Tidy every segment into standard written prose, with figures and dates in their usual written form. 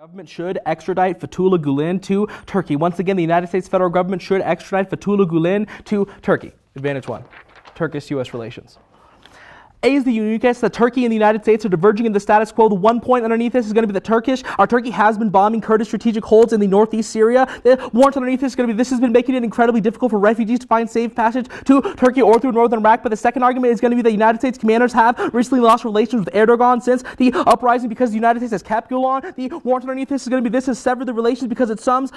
Government should extradite Fethullah Gulen to Turkey. Once again, the United States federal government should extradite Fethullah Gulen to Turkey. Advantage 1, Turkish-U.S. relations. A is the uniqueness that Turkey and the United States are diverging in the status quo. The one point underneath this is going to be that Turkey has been bombing Kurdish strategic holds in the northeast Syria. The warrant underneath this is going to be this has been making it incredibly difficult for refugees to find safe passage to Turkey or through northern Iraq. But the second argument is going to be that United States commanders have recently lost relations with Erdogan since the uprising because the United States has kept Gulen. The warrant underneath this is going to be this has severed the relations because it puts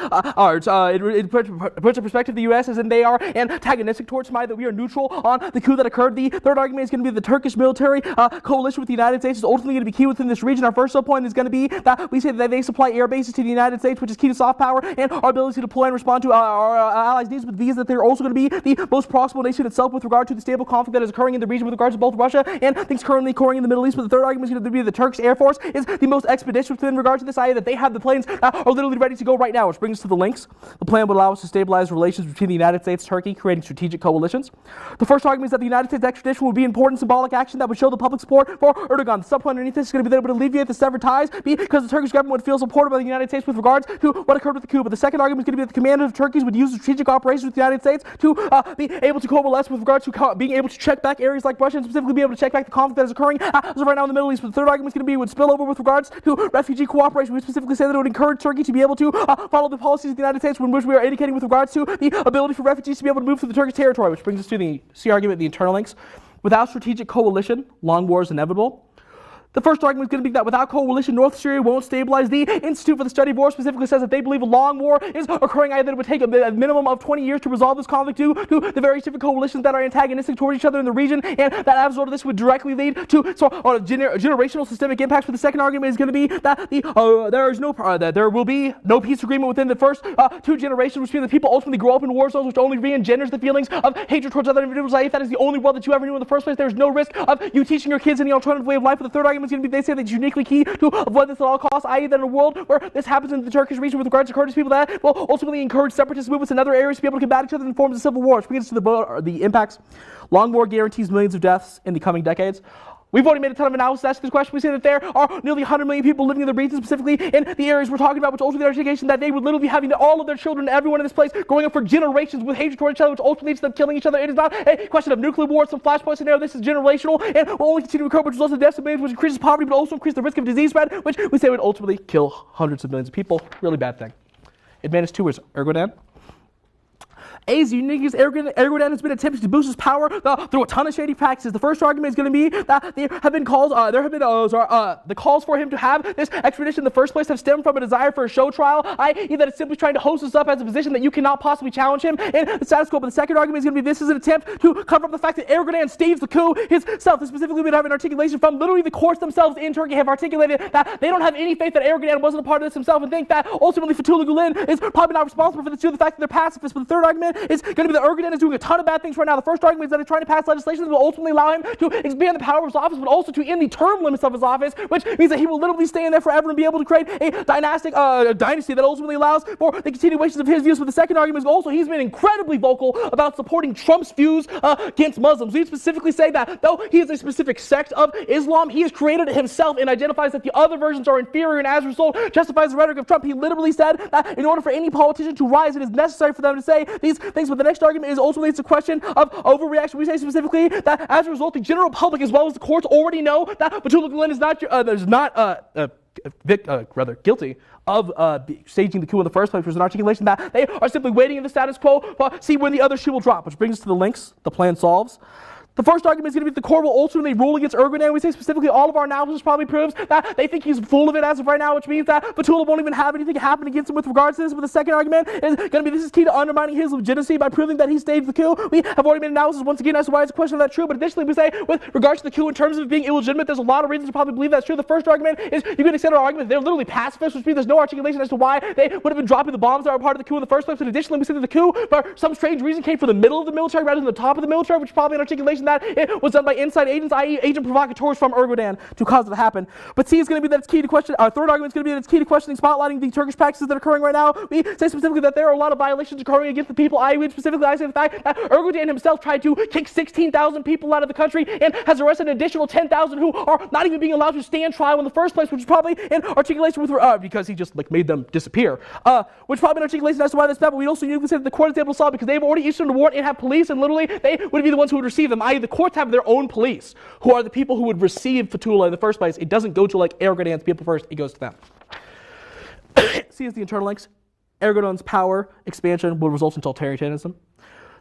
in perspective the U.S. as in they are antagonistic towards Somalia, that we are neutral on the coup that occurred. The third argument is going to be the Turkish military coalition with the United States is ultimately going to be key within this region. Our first subpoint is going to be that we say that they supply air bases to the United States, which is key to soft power and our ability to deploy and respond to our allies' needs, but these that they're also going to be the most proximal nation itself with regard to the stable conflict that is occurring in the region with regards to both Russia and things currently occurring in the Middle East. But the third argument is going to be the Turkish Air Force is the most expeditious within regard to this idea that they have the planes that are literally ready to go right now, which brings us to the links. The plan would allow us to stabilize relations between the United States and Turkey, creating strategic coalitions. The first argument is that the United States extradition would be important symbolic action that would show the public support for Erdogan. The subpoint underneath this is going to be able to alleviate the severed ties because the Turkish government would feel supported by the United States with regards to what occurred with the coup. But the second argument is going to be that the commanders of Turkey would use strategic operations with the United States to be able to coalesce with regards to being able to check back areas like Russia and specifically be able to check back the conflict that is occurring as of right now in the Middle East. But the third argument is going to be it would spill over with regards to refugee cooperation. We specifically say that it would encourage Turkey to be able to follow the policies of the United States in which we are indicating with regards to the ability for refugees to be able to move through the Turkish territory, which brings us to the C argument, the internal links. Without strategic coalition, long war is inevitable. The first argument is going to be that without coalition, North Syria won't stabilize. The Institute for the Study of War specifically says that they believe a long war is occurring, either that it would take a minimum of 20 years to resolve this conflict due to the various different coalitions that are antagonistic towards each other in the region, and that as a result of this would directly lead to generational systemic impacts. But the second argument is going to be that there will be no peace agreement within the first 2 generations, which means that people ultimately grow up in war zones, which only re-engenders the feelings of hatred towards other individuals. If that is the only world that you ever knew in the first place, there's no risk of you teaching your kids any alternative way of life. But the third argument is going to be they say that it's uniquely key to avoid this at all costs, i.e. that in a world where this happens in the Turkish region with regards to Kurdish people, that will ultimately encourage separatist movements in other areas to be able to combat each other in forms of civil war, which brings us to the impacts. Long war guarantees millions of deaths in the coming decades. We've already made a ton of analysis as to this question. We say that there are nearly 100 million people living in the region, specifically in the areas we're talking about, which ultimately the education that they would literally be having all of their children, everyone in this place, growing up for generations with hatred towards each other, which ultimately leads to them killing each other. It is not a question of nuclear war, some flashpoint scenario. This is generational and will only continue to occur, which results in deaths of millions, which increases poverty, but also increases the risk of disease spread, which we say would ultimately kill hundreds of millions of people. Really bad thing. Advantage 2 is Erdogan. A's uniqueness, Erdogan has been attempting to boost his power through a ton of shady practices. The first argument is going to be that there have been the calls for him to have this extradition in the first place have stemmed from a desire for a show trial, i.e. that it's simply trying to host us up as a position that you cannot possibly challenge him in the status quo. But the second argument is going to be this is an attempt to cover up the fact that Erdogan staged the coup himself. This specifically would have an articulation from literally the courts themselves in Turkey have articulated that they don't have any faith that Erdogan wasn't a part of this himself and think that ultimately Fethullah Gulen is probably not responsible for this due to the fact that they're pacifists. But the third argument is going to be that Erdogan is doing a ton of bad things right now. The first argument is that he's trying to pass legislation that will ultimately allow him to expand the power of his office, but also to end the term limits of his office, which means that he will literally stay in there forever and be able to create a dynasty that ultimately allows for the continuations of his views. But the second argument is also he's been incredibly vocal about supporting Trump's views against Muslims. We specifically say that though he is a specific sect of Islam, he has created it himself and identifies that the other versions are inferior, and as a result justifies the rhetoric of Trump. He literally said that in order for any politician to rise, it is necessary for them to say these things. But the next argument is ultimately it's a question of overreaction. We say specifically that as a result, the general public as well as the courts already know that Fethullah Gulen is not guilty of staging the coup in the first place, which is an articulation that they are simply waiting in the status quo to see when the other shoe will drop, which brings us to the links the plan solves. The first argument is going to be the court will ultimately rule against Erdogan. We say specifically all of our analysis probably proves that they think he's full of it as of right now, which means that Fethullah won't even have anything happen against him with regards to this. But the second argument is going to be this is key to undermining his legitimacy by proving that he staged the coup. We have already made analysis once again as to why it's a question of that true. But additionally, we say with regards to the coup in terms of it being illegitimate, there's a lot of reasons to probably believe that's true. The first argument is you can extend our argument they're literally pacifists, which means there's no articulation as to why they would have been dropping the bombs that were part of the coup in the first place. And additionally, we say that the coup, for some strange reason, came from the middle of the military rather than the top of the military, which is probably an articulation speculation that it was done by inside agents, i.e. agent provocateurs from Erdogan to cause it to happen. But C is going to be that it's key to question, our third argument is going to be that it's key to questioning, spotlighting the Turkish practices that are occurring right now. We say specifically that there are a lot of violations occurring against the people. I say the fact that Erdogan himself tried to kick 16,000 people out of the country and has arrested an additional 10,000 who are not even being allowed to stand trial in the first place, which is probably in articulation with, because he just made them disappear. Which probably in articulation as to why this happened. We also uniquely say that the court is able to solve because they've already issued a warrant and have police, and literally they would be the ones who would receive them, i.e. the courts have their own police, who are the people who would receive Fethullah in the first place. It doesn't go to Erdogan's people first, it goes to them. C is the internal links. Erdogan's power expansion will result in totalitarianism.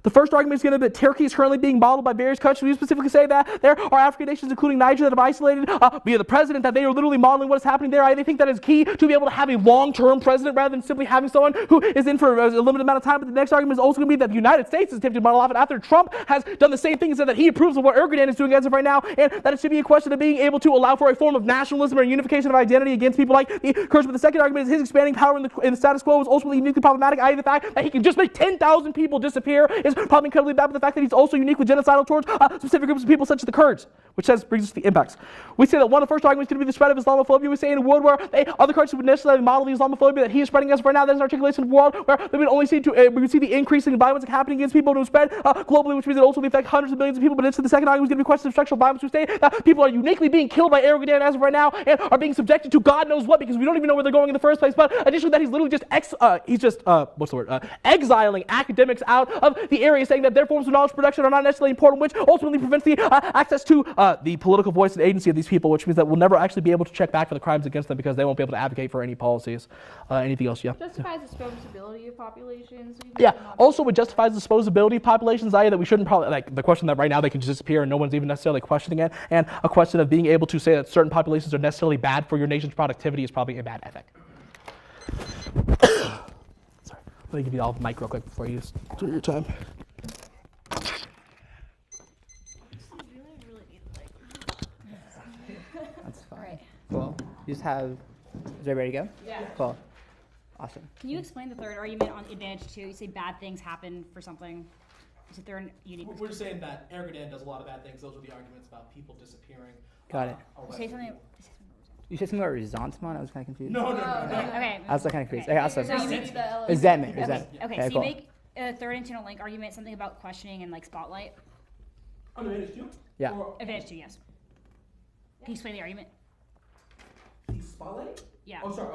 The first argument is going to be that Turkey is currently being modeled by various countries. We specifically say that there are African nations, including Niger, that have isolated via the president, that they are literally modeling what is happening there. They think that is key to be able to have a long-term president rather than simply having someone who is in for a limited amount of time. But the next argument is also going to be that the United States is attempting to model off it after Trump has done the same thing and said that he approves of what Erdogan is doing as of right now, and that it should be a question of being able to allow for a form of nationalism or unification of identity against people like the Kurds. But the second argument is his expanding power in the status quo is ultimately uniquely problematic, i.e. the fact that he can just make 10,000 people disappear is probably incredibly bad. The fact that he's also uniquely genocidal towards specific groups of people such as the Kurds, which brings us to the impacts. We say that one of the first arguments is going to be the spread of Islamophobia. We say in a world where other countries would necessarily model the Islamophobia that he is spreading as of right now, there's an articulation of a world where we would only see we would see the increasing violence happening against people to spread globally, which means it also will affect hundreds of millions of people. But it's the second argument is going to be questions of sexual violence. We say that people are uniquely being killed by Erdogan as of right now and are being subjected to God knows what, because we don't even know where they're going in the first place. But additionally, that he's literally just exiling academics out of the area, saying that their forms of knowledge production are not necessarily important, which ultimately prevents the access to the political voice and agency of these people, which means that we'll never actually be able to check back for the crimes against them because they won't be able to advocate for any policies. Anything else? Yeah. Justifies disposability of populations. Yeah. Also, it justifies disposability of populations, i.e. that we shouldn't probably, the question that right now they can just disappear and no one's even necessarily questioning it, and a question of being able to say that certain populations are necessarily bad for your nation's productivity is probably a bad ethic. Sorry. Let me give you all the mic real quick before you do your time. That's fine. Right. Cool. You just have, is everybody ready to go? Yeah. Cool. Awesome. Can you explain the third argument on advantage two? You say bad things happen for something. Is it third unique? We're just saying that Erdogan does a lot of bad things. Those are the arguments about people disappearing. Got it. Say something. You said something about resentment? I was kind of confused. No. Okay. I was kind of confused. Okay, awesome. So you make the Resentment. Okay, so cool. you make a third internal link argument, something about questioning and spotlight. On advantage two? Yeah. Or Advantage two, yes. Can you explain the argument? the spotlight? Yeah. Oh, sorry.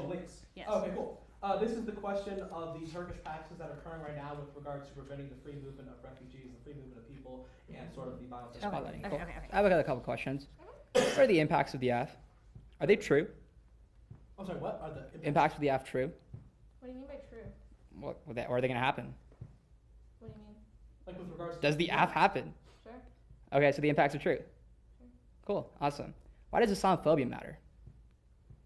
Links. Yes. Okay, cool. This is the question of the Turkish practices that are occurring right now with regards to preventing the free movement of refugees, the free movement of people, and sort of the violence. Spotlighting. Okay. I have a couple questions. What are the impacts of the F? Are they true? I'm sorry, what are the Impacts of the F true? What do you mean by true? What are they going to happen? What do you mean? Like with regards to Does the F happen? Sure. Okay, so the impacts are true. Cool, awesome. Why does Islamophobia matter?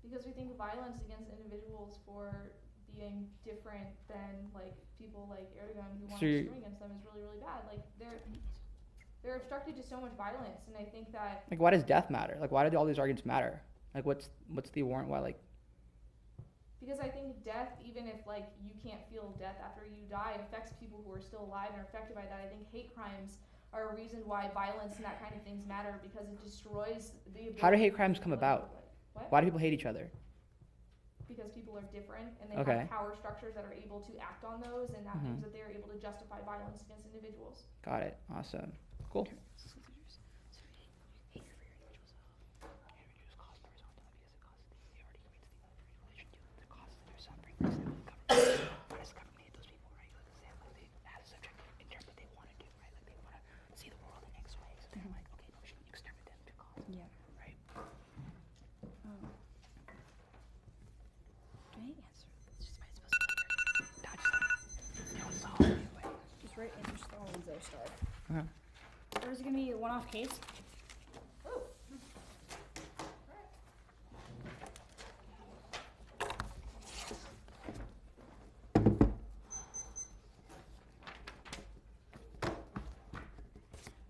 Because we think violence against individuals for being different than people like Erdogan who want to swing against them is really, really bad. They're obstructed to so much violence, and I think that Why does death matter? Why do all these arguments matter? What's the warrant? Why because I think death, even if you can't feel death after you die, affects people who are still alive and are affected by that. I think hate crimes are a reason why violence and that kind of things matter, because it destroys the ability. How do hate crimes come about? What? Why do people hate each other? Because people are different and they Okay. have power structures that are able to act on those, and that means that they're able to justify violence against individuals. Got it. Awesome. Cool. Or is it going to be a one-off case?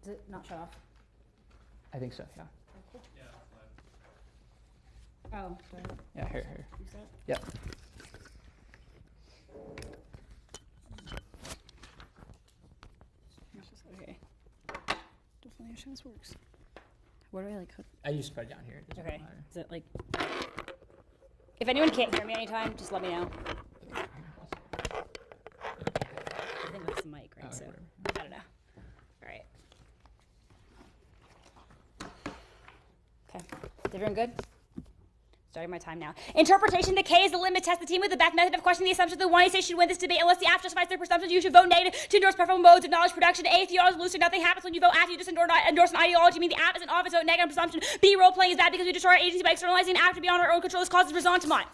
Is it not shut off? I think so, yeah. Oh, sorry. Yeah, here. Reset? Yep. Okay. Hopefully I show this works. Where do I like hook? I just put it down here. It doesn't Okay. matter. Is it like? If anyone can't hear me anytime, just let me know. I think it's the mic, right? Oh, So whatever. I don't know. All right. Okay. Is everyone good? Starting my time now. Interpretation. The K is the limit test. The team with the best method of questioning the assumption that the one say should win this debate unless the app justifies their presumptions. You should vote negative to endorse preferable modes of knowledge production. A, if you always lucid, nothing happens when you vote after you just endorse an ideology. Mean the app is an office, vote negative presumption. B, role playing is bad because we destroy our agency by externalizing an act beyond our own control. This causes resentment.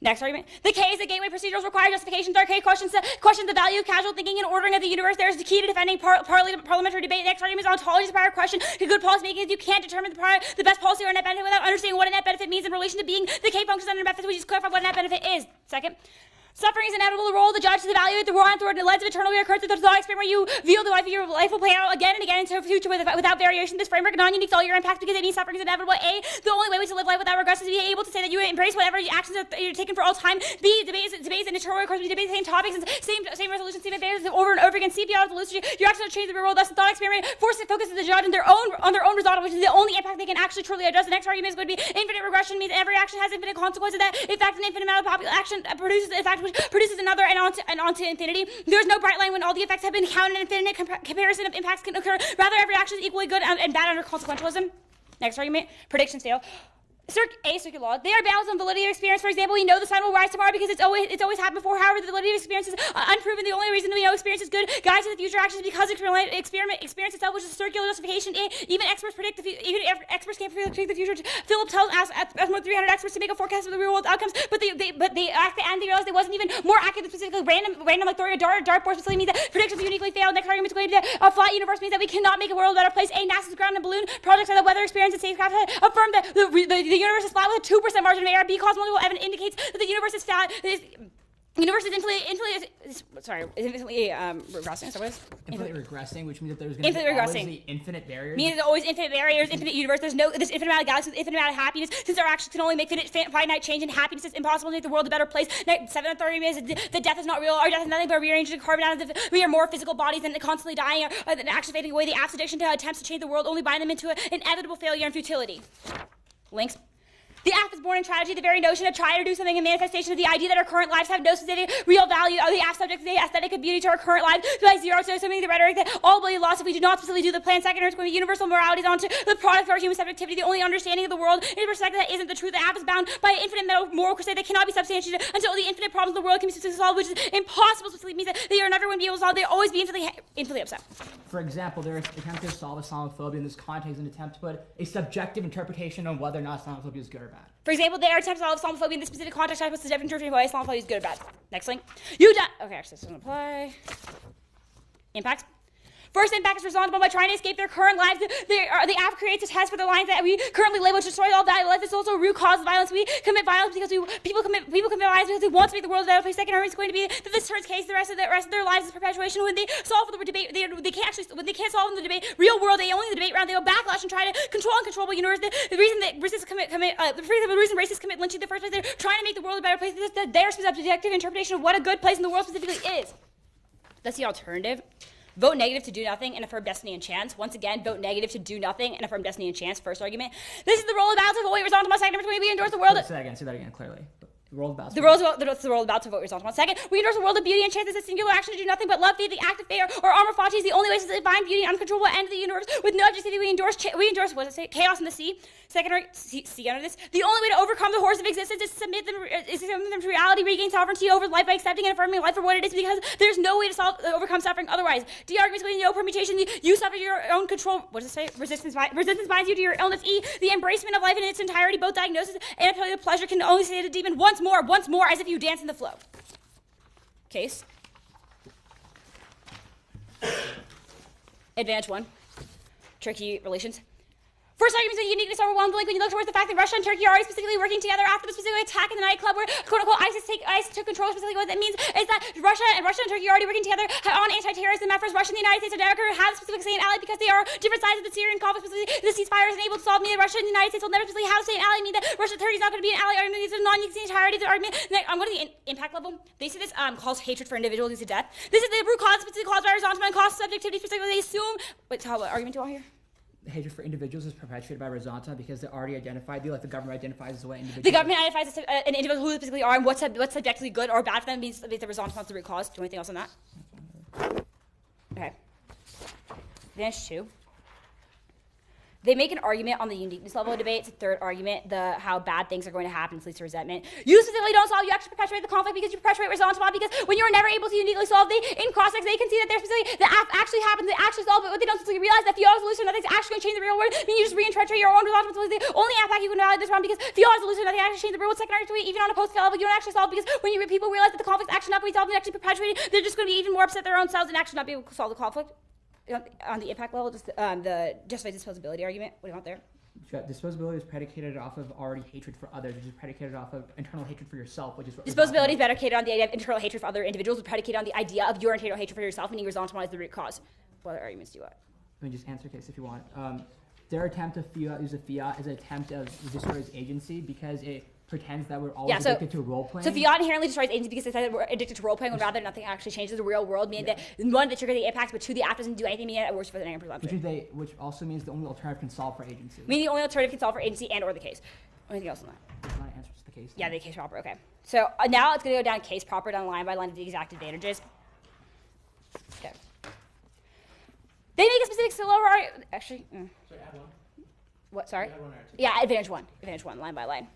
Next argument. The K is the gateway procedurals require justification. Third K questions the value of casual thinking and ordering of the universe. There is the key to defending parliamentary debate. The next argument is ontology. The prior question. Good policy making is you can't determine the best policy or net benefit without understanding what a net benefit means in relation to being the K functions under benefits. We just clarify what a net benefit is. Second. Suffering is inevitable. The role of the judge to evaluate the raw authority and the lens of eternal recurrence of the thought experiment where you view the life of your life will play out again and again into the future without variation. This framework non-unique to all your impacts because it means suffering is inevitable. A, the only way to live life without regrets is to be able to say that you embrace whatever actions are taken for all time. B, debates and eternal recurrence. We debate the same topics and same resolutions, same advances over and over again. C, beyond the lucid, your actions change the real world. Thus, the thought experiment focuses the judge on their own result, which is the only impact they can actually truly address. The next argument is going to be infinite regression means every action has infinite consequences. That in fact an infinite amount of action produces an effect which produces another and onto infinity. There is no bright line when all the effects have been counted. An infinite comparison of impacts can occur. Rather, every action is equally good and bad under consequentialism. Next argument, predictions fail. Circular law. They are balanced on validity of experience. For example, we know the sun will rise tomorrow because it's always happened before. However, the validity of experience is unproven. The only reason we know experience is good guides to the future actions because experience itself, which is circular justification. Even experts predict even if experts can't predict the future. Philip tells as more than 300 experts to make a forecast of the real world outcomes, but they realized it wasn't even more accurate than specifically random like throwing a dartboard specifically means that predictions uniquely fail. Next argument is going to be that a flat universe means that we cannot make a world a better place. A, NASA's ground and balloon projects are the weather experience and spacecraft have affirmed that the universe is flat with a 2% margin of error. B, cosmological evidence indicates that the universe is flat. The universe is infinitely regressing. So what is Infinitely regressing, which means that there's going to be always the infinite barriers. Means there's always infinite barriers, infinite universe. There's this infinite amount of galaxies, infinite amount of happiness. Since our actions can only make finite change and happiness is impossible to make the world a better place. 730 is the death is not real. Our death is nothing but rearranging carbon atoms. We are more physical bodies than constantly dying, and actually fading away. The app's addiction to attempts to change the world only bind them into an inevitable failure and futility. Links. The app is born in tragedy. The very notion of trying to do something, a manifestation of the idea that our current lives have no specific real value. The app subject the aesthetic of beauty to our current lives by zero to something the rhetoric that all will be lost if we do not specifically do the plan. Second, it's going to be universal moralities onto the product of our human subjectivity. The only understanding of the world in a perspective that isn't the truth. The app is bound by an infinite moral crusade that cannot be substantiated until the infinite problems of the world can be solved, which is impossible. Specifically means that they are never going to be able to solve. They'll always be infinitely upset. For example, there is attempt to solve Islamophobia in this context, an attempt to put a subjective interpretation on whether or not Islamophobia is good or bad. For example, there are attempts to solve Islamophobia in this specific context. I put the interpretation of why Islamophobia is good or bad. Next link. Okay, actually, this doesn't apply. Impact. First impact is responsible by trying to escape their current lives. The app creates a test for the lines that we currently live, which destroys all value. Life is also a root cause of violence. We commit violence because people commit violence because we want to make the world a better place. Second argument is going to be that this turns case the rest of their lives is perpetuation. When they solve the debate, they can't solve in the debate real world. They only in the debate round they will backlash and try to control uncontrollable universe. The reason that racists commit lynching in the first place, they're trying to make the world a better place. This is their subjective interpretation of what a good place in the world specifically is. That's the alternative. Vote negative to do nothing and affirm destiny and chance. Once again, vote negative to do nothing and affirm destiny and chance. First argument. This is the role of balance of vote result to second number 20. We endorse the world. Say that again clearly. The role of balance. The role of balance of vote result. Second, we endorse a world of beauty and chance as a singular action to do nothing but love, faith, the act of fair, or armor fati is the only way to find beauty and uncontrollable end of the universe. With no objectivity, we endorse what does it say? Chaos in the sea. Second, see under this. The only way to overcome the horrors of existence is to submit them to reality, regain sovereignty over life by accepting and affirming life for what it is, because there's no way to overcome suffering otherwise. D argues with no permutation. You suffer your own control. What does it say? Resistance binds you to your illness. E, the embracement of life in its entirety, both diagnosis and appellate pleasure, can only say to the demon once more, as if you dance in the flow. Case. Advantage 1. Tricky relations. First argument is uniqueness overwhelmingly when you look towards the fact that Russia and Turkey are already specifically working together after the specific attack in the nightclub where quote-unquote ISIS took control. Specifically what that means is that Russia and Turkey are already working together on anti-terrorism efforts. Russia and the United States are never have specific same ally because they are different sides of the Syrian conflict. Specifically, the ceasefire is unable to solve meaning that Russia and the United States will never specifically have the same ally, meaning that Russia and Turkey is not going to be an ally argument. These are non-unique the entirety of the argument. I'm going to the impact level. They say this calls hatred for individuals leads to death. This is the root cause specifically caused by resentment and cause subjectivity specifically. They assume. Wait, what argument do I hear? Hatred for individuals is perpetuated by resentment because they already identified you, like the government identifies as what individual. The government identifies an individual who they specifically are and what's subjectively good or bad for them means the resentment is the root cause. Do anything else on that? Okay. Advantage 2. They make an argument on the uniqueness level of debate. It's a third argument, how bad things are going to happen leads to resentment. You specifically don't solve, you actually perpetuate the conflict because you perpetuate resentment because when you're never able to uniquely solve, in cross-checks, they can see that there's specifically, the app actually happens, they actually solve it, but they don't specifically realize that Fiat is a solution, nothing's actually going to change the real world. I mean, you just reinterpret your own resentment. The only impact you can validate this from because Fiat is a solution, nothing actually changes the real world. Secondary to it, even on a post-fail level, you don't actually solve because when people realize that the conflict's actually not going to be solved and actually perpetuated, they're just going to be even more upset their own selves and actually not be able to solve the conflict. On the impact level, just the justified disposability argument. What do you want there? Disposability is predicated off of already hatred for others, which is predicated off of internal hatred for yourself, which is what disposability is predicated on the idea of internal hatred for other individuals, but predicated on the idea of your internal hatred for yourself, meaning resentment is the root cause. What other arguments do you want? Let me just answer case if you want. Their attempt to use a fiat is an attempt of destroys agency because it pretends that we're always addicted to role playing. So fiat inherently destroys agency because they said that we're addicted to role playing when rather nothing actually changes the real world, meaning that one, that trigger the impacts, but two, the app doesn't do anything, meaning it works for the negative presumption. Which also means the only alternative can solve for agency. Meaning the only alternative can solve for agency and or the case. Anything else on that? It's not an answer to the case. Yeah, the case proper, okay. So now it's going to go down case proper, down line by line of the exact advantages. Okay. They make a specific spillover, actually. Sorry, add one. What, sorry? Add one or two. Yeah, advantage one, line by line.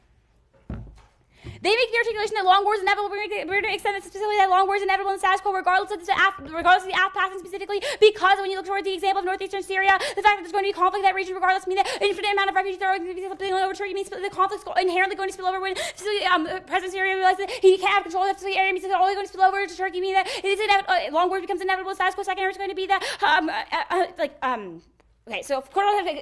They make the articulation that long war is inevitable. We're going to extend it specifically that long war is inevitable in the status quo, regardless of the app passing specifically, because when you look towards the example of northeastern Syria, the fact that there's going to be conflict in that region, regardless, means that an infinite amount of refugees are going to be spilling over Turkey, means the conflict's inherently going to spill over when President Syria realizes that he can't have control of the area, means it's only going to spill over to Turkey, meaning that it is long war becomes inevitable. Status quo secondary is going to be that Okay, so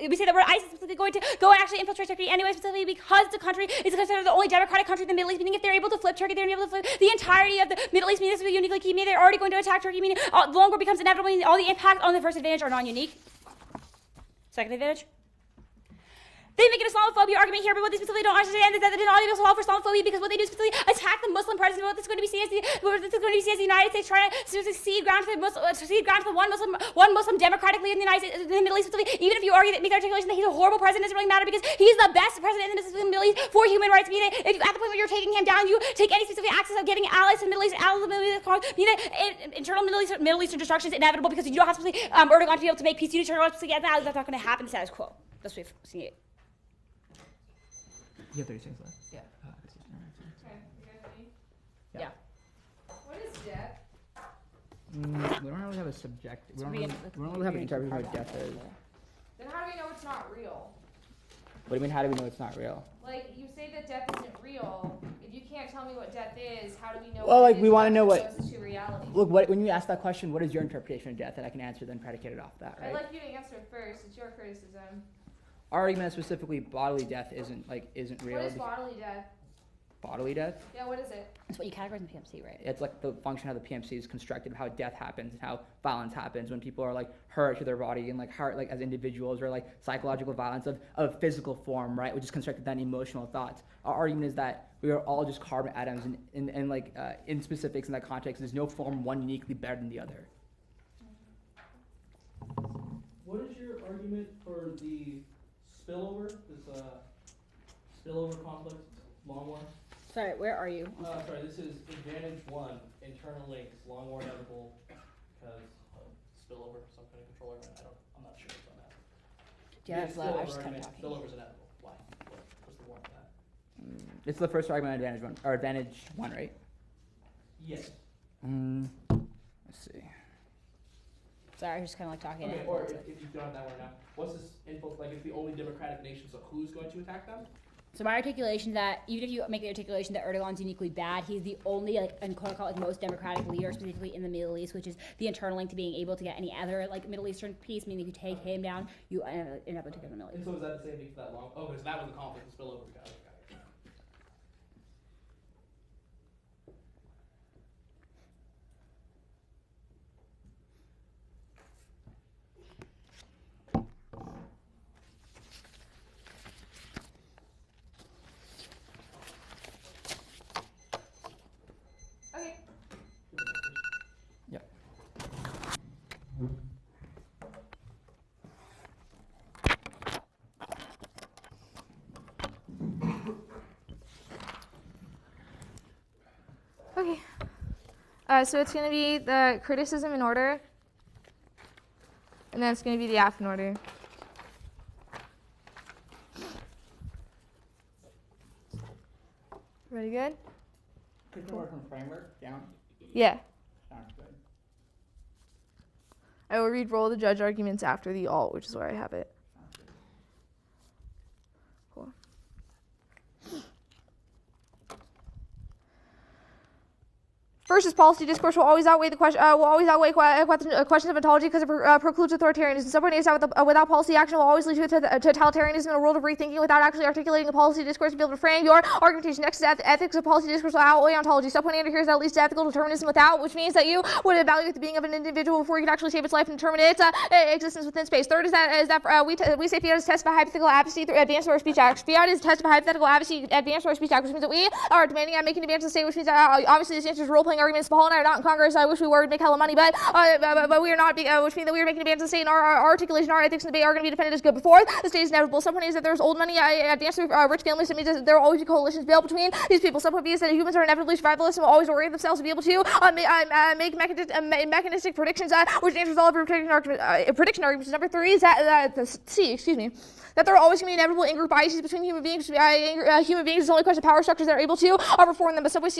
we say that we're ISIS specifically going to go and actually infiltrate Turkey anyway, specifically because the country is considered the only democratic country in the Middle East, meaning if they're able to flip Turkey, they're able to flip the entirety of the Middle East, meaning this will be uniquely key, meaning they're already going to attack Turkey, meaning the long war becomes inevitable, meaning all the impacts on the first advantage are non-unique. Second advantage. They make an Islamophobia argument here, but what they specifically don't understand is that they did not even solve for Islamophobia because what they do is specifically attack the Muslim president. What this is going to be seen as the United States trying to cede ground to the one Muslim democratically in the United States, in the Middle East specifically. Even if you argue that make the articulation that he's a horrible president, it doesn't really matter because he's the best president in the Middle East for human rights. Meaning, if at the point where you're taking him down, you take any specific access of getting allies to the Middle East out of the Middle East. Meaning, internal Middle Eastern destruction is inevitable because you don't have to Erdogan to be able to make peace. You turn around to get that. That's not going to happen. The status quo. That's what we've seen it. You have 30 seconds left. Yeah. Okay, you guys ready? Yeah. What is death? We don't really have a subject. We don't really have an interpretation of what death is. Then how do we know it's not real? What do you mean, how do we know it's not real? Like, you say that death isn't real. If you can't tell me what death is, how do we know Well, what like, it we is wanna know as what- opposed to reality? Look, when you ask that question, what is your interpretation of death? And I can answer then predicated off that, right? I'd like you to answer first. It's your criticism. Our argument is specifically bodily death isn't real. What is bodily death? Bodily death? Yeah, what is it? That's what you categorize in PMC, right? It's like the function of the PMC is constructed, how death happens and how violence happens when people are like hurt to their body and like hurt like as individuals, or like psychological violence of physical form, right? Which is constructed then emotional thoughts. Our argument is that we are all just carbon atoms, and like in specifics in that context, there's no form one uniquely better than the other. What is your argument for the spillover? This spillover conflict, long war? Sorry, where are you? Sorry, this is advantage one, internal links, long war inevitable, because spillover, some kind of control argument. I'm not sure what's on that. Yeah, that's low. I was just kind of Argument, talking. spillover's inevitable. Why? What's the warrant for that? It's the first argument on advantage one, right? Yes. Let's see. Sorry, I was just kind of like talking. Okay, or if you don't have that one now, what's this info, like it's the only democratic nation, so who's going to attack them? So my articulation that even if you make the articulation that Erdogan's uniquely bad, he's the only and quote unquote most democratic leader, specifically in the Middle East, which is the internal link to being able to get any other Middle Eastern peace. Meaning if you take him down, you end up taking the Middle East. And so is that the same thing for that long? Oh, because that was the conflict to spill over. Got it. Okay. So it's going to be the criticism in order, and then it's going to be the aff in order. Ready good? Pick the word from framework down. Yeah. Sounds good. I will read roll the judge arguments after the alt, which is where I have it. Sounds good. Cool. First is policy discourse will always outweigh questions of ontology because it precludes authoritarianism. Someone is without policy action will always lead to totalitarianism in a world of rethinking without actually articulating a policy discourse to be able to frame your argumentation. Next is ethics of policy discourse will outweigh ontology. Subpoint under here is that leads to ethical determinism without, which means that you would evaluate the being of an individual before you can actually shape its life and determine its existence within space. Third is that we say fiat is tested by hypothetical advocacy through advanced or speech acts. Fiat is tested by hypothetical advocacy, advanced or speech acts, which means that we are demanding and making demands to the state, which means that obviously this answer is role-playing arguments. Paul and I are not in Congress. I wish we were to make hella money, but we are not, which means that we are making demands to the state, and our articulation, our ethics in the debate are going to be defended as good before the state is inevitable. Some point is that there's old money advanced through rich families. That means that there will always be coalitions built between these people. Some point is that humans are inevitably survivalists and will always orient themselves to be able to make mechanistic predictions, which answers all of our prediction arguments. Number three is that there are always going to be inevitable in-group biases between human beings. Human beings is only a question of power structures that are able to reform them. But some way is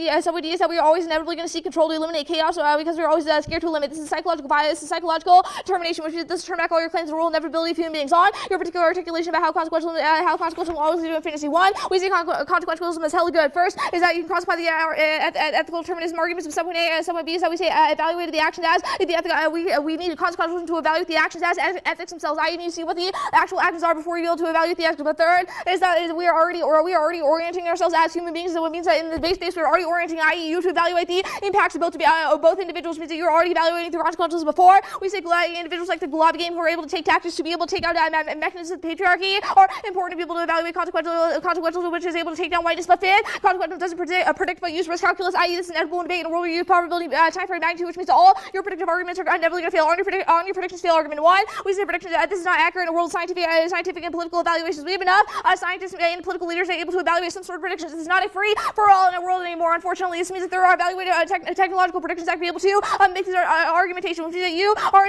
that we are always inevitably going to seek control to eliminate chaos because we're always scared to limit. This is psychological bias. This is psychological determination, which is this turn back all your claims of the rule inevitability of human beings on your particular articulation about how consequential will always lead to infinity. One, we say consequentialism is hella good. First is that you can classify the ethical determinism arguments of someone A and someone B is that we say evaluated the actions as the ethical. We need consequentialism to evaluate the actions as ethics themselves. I need to see what the actual actions are before we be able to evaluate the ethics. But third is that we are already orienting ourselves as human beings. So it means that in the base space we're already orienting, i.e., you to evaluate the impacts of both individuals. Means that you're already evaluating through consequentialism before. We say individuals like the Gulab game who are able to take tactics to be able to take out mechanisms of patriarchy are important to be able to evaluate consequentialism, which is able to take down whiteness. But fifth, consequentialism doesn't predict but use risk calculus, i.e., this is an inevitable debate in a world where you use probability time frame magnitude, which means that all your predictive arguments are inevitably going to fail. On your predictions fail argument one, we say predictions this is not accurate in a world of scientific and political evaluations. We have enough scientists and political leaders that are able to evaluate some sort of predictions. This is not a free for all in a world anymore. Unfortunately, this means that there are evaluated technological predictions that can be able to make these argumentation, which means that you are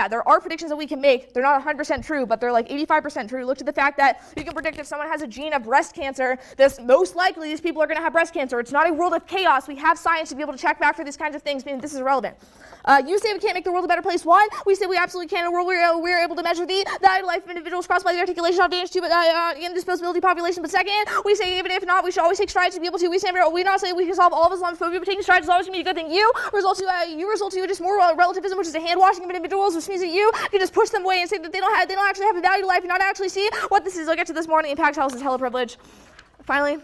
there are predictions that we can make. They're not 100% true, but they're 85% true. Look to the fact that you can predict if someone has a gene of breast cancer, this most likely these people are going to have breast cancer. It's not a world of chaos. We have science to be able to check back for these kinds of things, meaning this is relevant. You say we can't make the world a better place. One, we say we absolutely can in a world where we're able to measure the life of individuals crossed by the articulation of damage to indisposability population. But second, we say even if not, we should always take strides to be able to. We not say we can solve all of Islamophobia, but taking strides is always going to be a good thing. You result to just more relativism, which is a hand washing of individuals, which means that you can just push them away and say that they don't actually have a value to life and not actually see what this is. I'll get to this more in the impact house is hella privilege. Finally,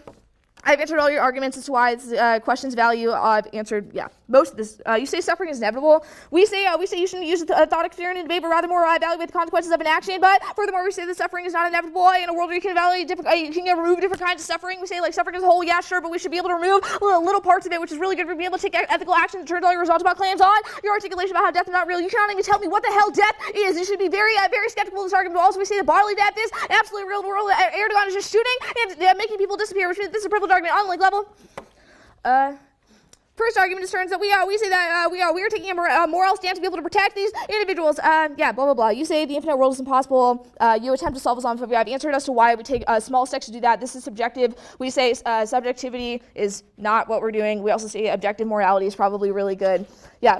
I've answered all your arguments as to why this question's value. I've answered, most of this. You say suffering is inevitable. We say you shouldn't use a thought experiment in debate, but rather more evaluate the consequences of an action. But furthermore, we say that suffering is not inevitable in a world where you can evaluate you can remove different kinds of suffering. We say suffering as a whole, yeah, sure, but we should be able to remove little parts of it, which is really good for being able to take ethical action and turn all your results about claims on your articulation about how death is not real. You cannot even tell me what the hell death is. You should be very skeptical of this argument. But also, we say that bodily death is absolutely real in the world. Erdogan is just shooting and making people disappear, which means this is a privileged argument on link level. First argument is turns that we say that we are taking a moral stance to be able to protect these individuals. Blah blah blah. You say the infinite world is impossible. You attempt to solve Islamophobia. I've answered as to why it would take small steps to do that. This is subjective. We say subjectivity is not what we're doing. We also say objective morality is probably really good.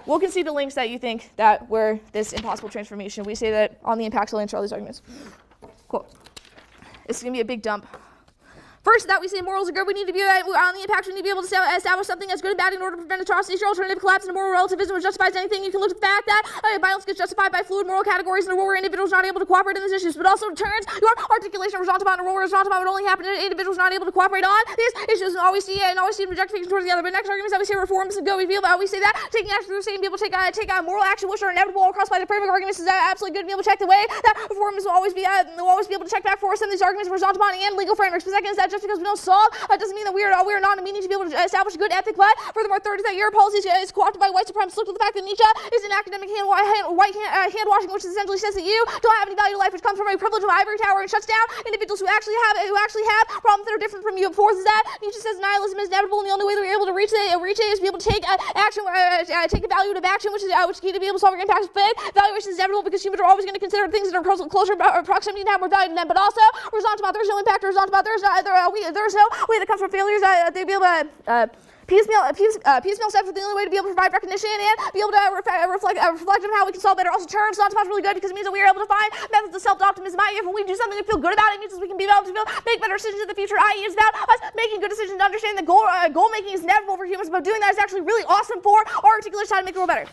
We'll concede the links that you think that were this impossible transformation. We say that on the impacts, I'll answer all these arguments. Cool. This is gonna be a big dump. First, that we say morals are good. We need to be on the impact. We need to be able to establish something as good and bad in order to prevent atrocities. Your alternative collapse into moral relativism, which justifies anything. You can look at the fact that violence gets justified by fluid moral categories in a world where individuals are not able to cooperate in these issues, but also turns your articulation of Rajantaban in a world where Rajantaban would only happen to individuals not able to cooperate on these issues, and always see objectification towards the other. But next argument is that we say reforms and go. We say that taking action through the same people take moral action, which are inevitable all across by the framework arguments is absolutely good to be able to check the way that reforms will always be able to check back for some of these arguments for Rajantaban and legal frameworks. The second is that just because we don't solve doesn't mean that we are not meaning to be able to establish a good ethic. But furthermore, third is that your policy is co-opted by white supremacists. Look to the fact that Nietzsche is an academic hand washing, which essentially says that you don't have any value to life, which comes from a privilege of ivory tower and shuts down individuals who actually have problems that are different from you. Fourth is that Nietzsche says nihilism is inevitable, and the only way that we're able to reach it is to be able to take action, take evaluative action, which is key to be able to solve your impacts of faith. Evaluation is inevitable because humans are always going to consider things that are closer proximity and have more value to them. But also, there's no impact. There's no way that comes from failures. They be able to piecemeal steps are the only way to be able to provide recognition and be able to reflect on how we can solve better. Also, turns is really good because it means that we are able to find methods of self-optimism. If when we do something and feel good about it, it means that we can be able to make better decisions in the future. I.e., it's about us making good decisions, understanding that goal making is inevitable for humans, but doing that is actually really awesome for our articulation how to make the world better.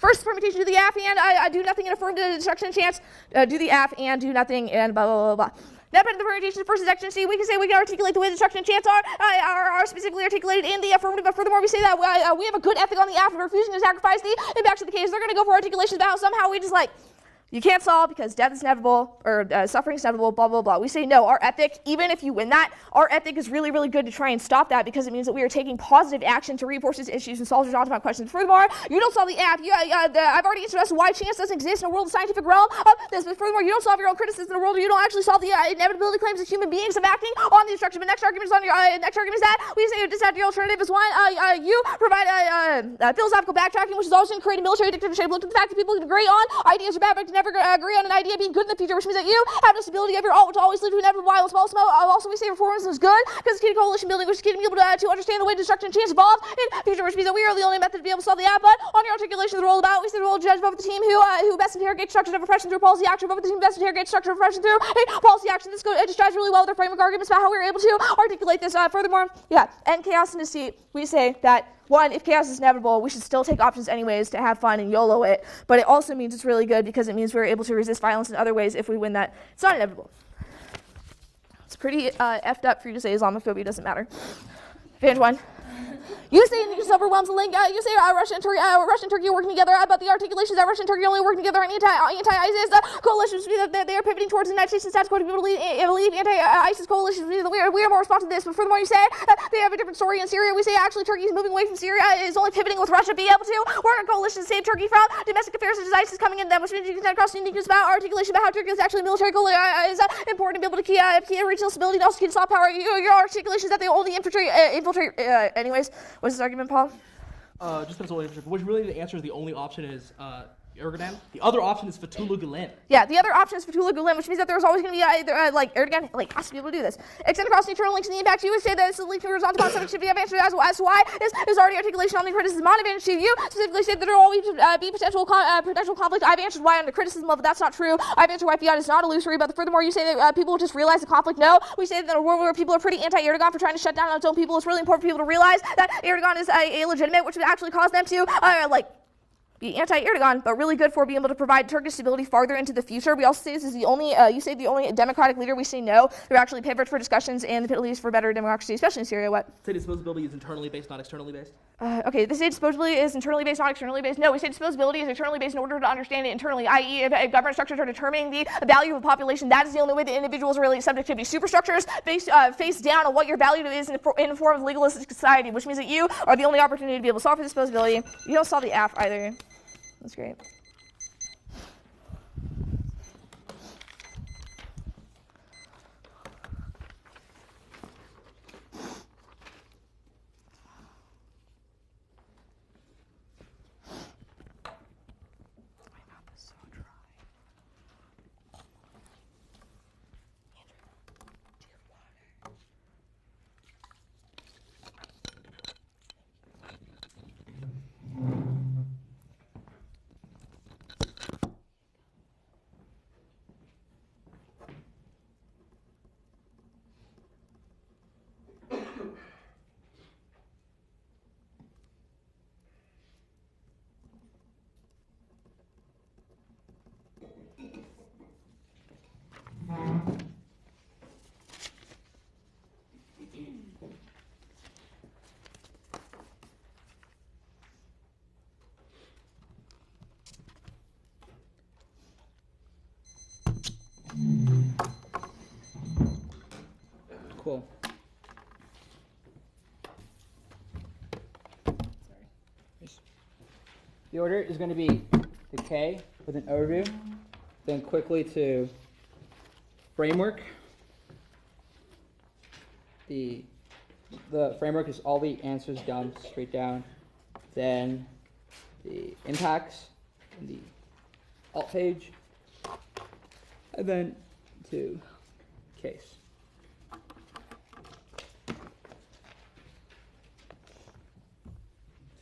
First, permutation, do the AF and I do nothing and affirm the destruction chance. Do the AF and do nothing and blah, blah, blah, blah. Now, the permutation of first is action. See, we can say we can articulate the way the destruction and chance are specifically articulated in the affirmative, but furthermore, we say that we have a good ethic on the AF of refusing to sacrifice the impacts of the case. They're going to go for articulations about how somehow we just you can't solve because death is inevitable, or suffering is inevitable, blah, blah, blah. We say no, our ethic, even if you win that, our ethic is really, really good to try and stop that because it means that we are taking positive action to reinforce these issues and solve your automatic questions. Furthermore, you don't solve the app. I've already answered as to why chance doesn't exist in a world of scientific realm of this, but furthermore, you don't solve your own criticism in a world where you don't actually solve the inevitability claims of human beings of acting on the destruction. But next argument is that we say your alternative is one, you provide philosophical backtracking, which is also going to create a military dictatorship. Look at the fact that people can agree on ideas are bad, but can never agree on an idea being good in the future, which means that you have the stability of your alt, which always lead to inevitable violence. Also, we say reformism is good because it's key to coalition building, which is key to be able to understand the way destruction and chance evolve in the future, which means that we are the only method to be able to solve the app. But on your articulation of the role about, we say the role of judge over the team who best interrogates structures of oppression through policy action, over the team best interrogates structure of oppression through policy action. This jives really well with our framework arguments about how we were able to articulate this. Furthermore, end chaos in deceit. We say that one, if chaos is inevitable, we should still take options anyways to have fun and YOLO it. But it also means it's really good because it means we're able to resist violence in other ways if we win that. It's not inevitable. It's pretty effed up for you to say Islamophobia doesn't matter. Advantage one. You say Nietzsche overwhelms the link. You say Russia and Turkey are working together, but the articulations that Russia and Turkey only working together on anti-ISIS coalitions mean that they are pivoting towards the United States and status quo to believe anti-ISIS coalitions mean that we are more responsive to this. But furthermore, you say they have a different story in Syria. We say actually Turkey is moving away from Syria, is only pivoting with Russia, be able to work on coalitions to save Turkey from domestic affairs such as ISIS coming in them, which means you can send across uniqueness about articulation about how Turkey is actually military goal is important to be able to key regional stability and also key to soft power. Your articulations that they only infiltrate. Anyways, what's this argument, Paul? Just as only, which really the answer is the only option is Erdogan. The other option is Fethullah Gulen. Yeah, the other option is Fethullah Gulen, which means that there's always going to be either Erdogan has to be able to do this. Extend across the internal links and the impacts. You would say that it's a link to horizontal subjectivity. I've answered as to why is already articulation on the criticism on advantage to you. Specifically, say that there will always be potential conflict. I've answered why on the criticism level that's not true. I've answered why fiat is not illusory. But furthermore, you say that people will just realize the conflict. No, we say that in a world where people are pretty anti-Erdogan for trying to shut down its own people, it's really important for people to realize that Erdogan is illegitimate, which would actually cause them to be anti-Erdogan, but really good for being able to provide Turkish stability farther into the future. We also say this is the only, you say the only democratic leader. We say no. There are actually pivots for discussions in the Middle East for better democracy, especially in Syria. What? Say disposability is internally based, not externally based. Okay, they say disposability is internally based, not externally based. No, we say disposability is internally based in order to understand it internally, i.e. if government structures are determining the value of a population, that is the only way that individuals are really subjectivity. Superstructures face down on what your value is in the form of legalistic society, which means that you are the only opportunity to be able to solve for disposability. You don't solve the AF either. That's great. Cool. The order is going to be the K with an overview, then quickly to framework. The framework is all the answers done straight down, then the impacts in the alt page, and then to case.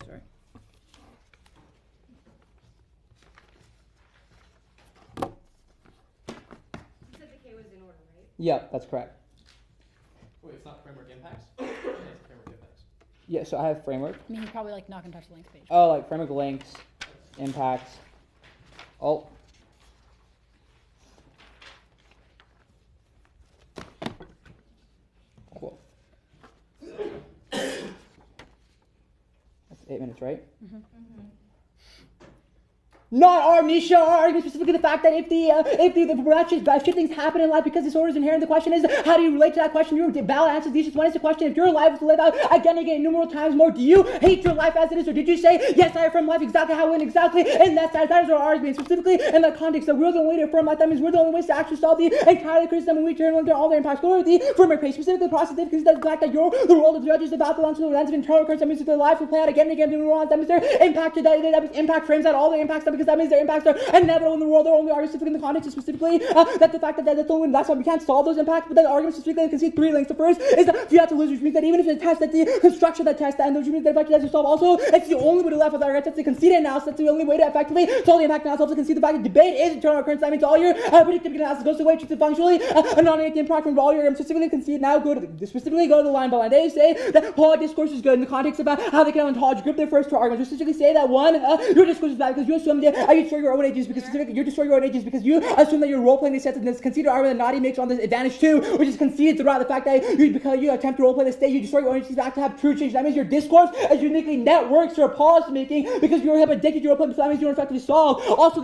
Sorry. You said the K was in order, right? Yep, that's correct. Wait, it's not framework impacts? It's framework impacts. Yeah, so I have framework. I mean, he's probably like not gonna touch the links page. Oh, like framework links, impacts, alt. Cool. That's 8 minutes, right? Not our niche argument, specifically the fact that if the shifting happen in life because disorder is inherent, the question is, how do you relate to that question? Your valid answer to just one is the question, if your life is lived out again and again numerous times more, do you hate your life as it is, or did you say, yes, I affirm life exactly how it went exactly, and that is our argument, specifically in the context that we're the only way to affirm life, that means we're the only ways to actually solve the entire criticism, and we turn on all their impacts. Go with the framework page, specifically the process, because that's the fact that you're the role of the judges about the lens of internal occurrence, that means that their life will play out again and again, neurons, that means their impact, that means impact frames out all the impacts, because that means their impacts are inevitable in the world. They're only arguments specifically in the context, specifically that the fact that that's why we can't solve those impacts. But then the argument specifically, you can see 3 links. The first is that you have to lose, which means that even if the test, that the construction of that test, and which means that if I can solve also, it's the only way to left with our that's the conceded analysis. That's the only way to effectively solve the impact analysis. Also concede the fact that debate is internal occurrence. That means all your predictive analysis goes away to functionally annihilate the impact from all your specifically concede. Now go to the line by line. They say that Paul discourse is good in the context about how they can ontology group their first 2 arguments. Specifically say that one, your discourse is bad because you assume that you destroy your own ages because you're destroying your own ages because you assume that you're role playing the sets and this conceded argument that Nadi makes on this advantage 2, which is conceded throughout the fact that because you attempt to role play the state, you destroy your own ages back to have true change. That means your discourse is uniquely networks your policy making because you have addicted to role playing, so that means you don't effectively solve. Also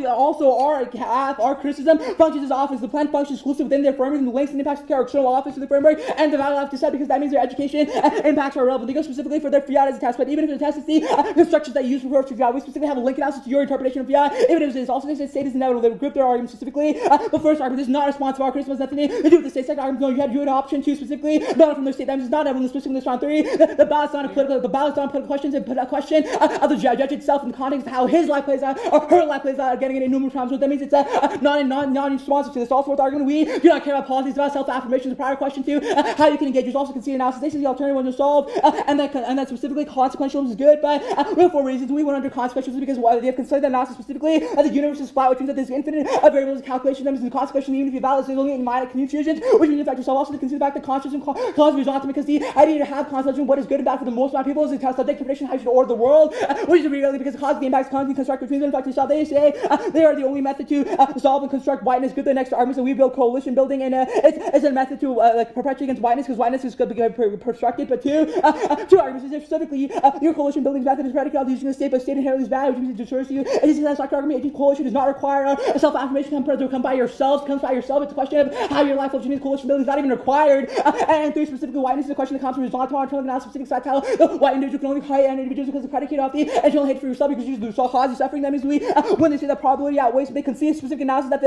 our criticism functions as office. The plan functions exclusive within their framework, and the links and impacts of external office of the framework and the value have to set because that means their education impacts are relevant. They go specifically for their fiat as a test, but even if the test is the constructions that you use for fiat, we specifically have a link analysis to your interpretation of fiat. Even if it's also the state is inevitable, they group their arguments specifically. The first argument is not responsive. Our criticism has nothing to do with the state. Second argument, no, you have an option 2 specifically, not from their state. That means it's not everyone specifically in this round 3. The ballot's not a political questions and put a question of the judge itself in the context of how his life plays out or her life plays out, getting it in numerous times. So that means it's non-responsive to this. Also with argument, we do not care about policies, about self-affirmation. The prior question 2, how you can engage. There's also conceded analysis. This is the alternative one to solve, and that specifically consequentialism is good, but we have 4 reasons. We went under consequentialism because they have considered the analysis specifically that the universe is flat, which means that there's infinite variables of calculation. That means the consequentialism, even if you validate, there's only minor confusions, which means in fact yourself. Also to consider the fact that consequentialism causes result because the idea to have consequentialism, what is good and bad for the most amount of people, is a subject prediction how you should order the world, which is really because it causes the impacts constantly construct between them. In fact, yourself, they say they are the only method to solve and construct whiteness. Good. The next argument, so we build coalition building, and it's a method to perpetuate against whiteness because whiteness is good to be constructed. But 2 arguments is specifically your coalition building method is predicated on using the state, but state inherently is bad, which means it deters you. It is a satisfactory argument. A coalition does not require a self-affirmation to come by yourself. Comes by yourself. It's a question of how your life will change. Coalition building is not even required. And 3 specifically whiteness is a question that comes from result to our internal analysis. Specific fact how the white individual can only hate individuals because it's predicated off the internal hate for yourself because you cause you suffering. That means when they say that probability outweighs, they concede specific analysis that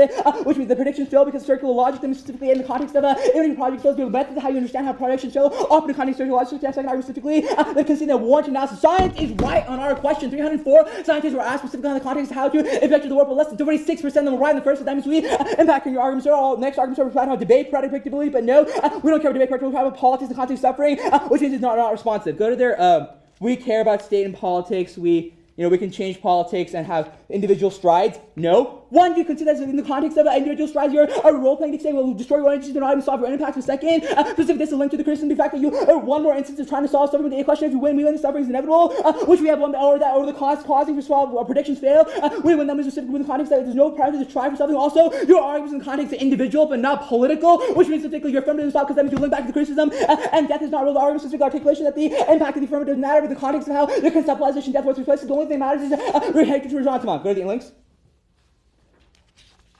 which means the predictions fail because circular logic. That means specifically in the context of even if project fails, the method how you understand how predictions fail. Often in the context of circular logic. Second argument specifically, they concede that warranted analysis. Science is right on our question. 304 scientists were asked specifically on the context of how to affect the world, but less than 36% of them were right in the first. So that means we impact your arguments. All next arguments are about how debate predictability, but no, we don't care about debate predictability. We care about politics and context of suffering, which means it's not responsive. Go to their we care about state and politics. We can change politics and have individual strides. No. One, you consider that in the context of individual strides, you're role-playing to say, well, we'll destroy your own energies, they're not even solve your own impacts. Second, specific this is linked to the criticism, the fact that you one more instance of trying to solve suffering with the question, if you win, we win, the suffering is inevitable, which we have one, or the cause causing for solve, or predictions fail. We win them is specific with the context that there's no priority to try for something. Also, your arguments in the context of individual, but not political, which means specifically your affirmative stop, because that means you link back to the criticism, and death is not real. The argument specific articulation that the impact of the affirmative doesn't matter, but the context of how the conceptualization death was replaced, the only thing that matters is your hatred to resentment. Go to the links.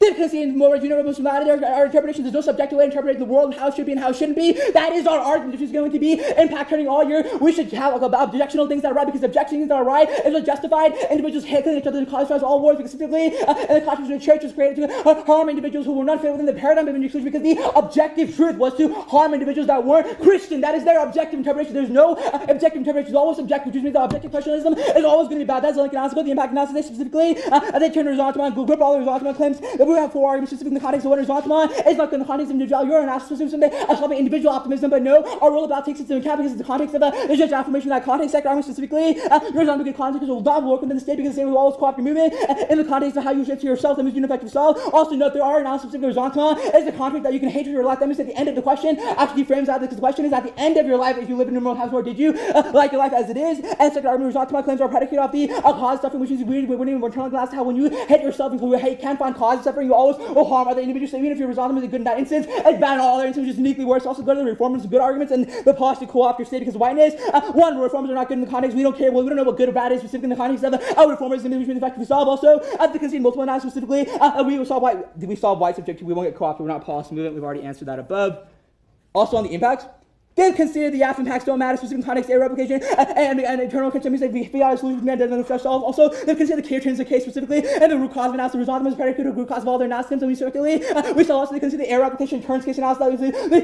They concede more universal validity. Our interpretation, there's no subjective way to interpret the world and how it should be and how it shouldn't be. That is our argument, which is going to be impact turning all year. We should have objectional things that are right because objections that are right is justified. Individuals hitting each other in cause all wars specifically, and the context of the church was created to harm individuals who were not fit within the paradigm of inclusion because the objective truth was to harm individuals that weren't Christian. That is their objective interpretation. There's no objective interpretation. It's always subjective, which means that objective personalism is always going to be bad. That's the Lincoln analysis. The impact analysis specifically, they turn horizontal and group all the horizontal claims. That we have four arguments specifically in the context of what horizontal is not in the context of individual. You're an analysis specifically solving individual optimism, but no, our role about takes into account because it's the context of the just affirmation of that context. Second argument specifically, horizontal good context will not work within the state because the state will always cooperative movement in the context of how you shift to yourself. That means you effective self. Also note there are analysis specific horizontal is the context that you can hate your life. That means at the end of the question, actually frames out because the question is at the end of your life, if you live in a normal house, or did you like your life as it is? And second argument, horizontal claims are predicated off the cause of suffering, which is weird. We're in internal class how when you hate yourself and you can't find cause of suffering, you always will harm other individuals. So even if your horizontal is good in that instance, it's bad in all other instances, which is uniquely worse. Also go to the reformers, good arguments, and the policy to co-opt your state because of whiteness. One, reformers are not good in the context. We don't care. Well, we don't know what good or bad is specifically in the context of reformers and which effectively solve. Also, as the concede multiple analysis specifically, we will solve white. Did we solve white subjective? We won't get co-opted. We're not policy movement. We've already answered that above. Also on the impacts. They consider the F impacts don't matter, specific context, error replication, and internal content means like we figure out a solution and then the solve. Also, they consider the case the case specifically, and the root cause of analysis, result is predicate of root cause of all their analysis, and we circulate. We shall also consider the error application, turns case analysis,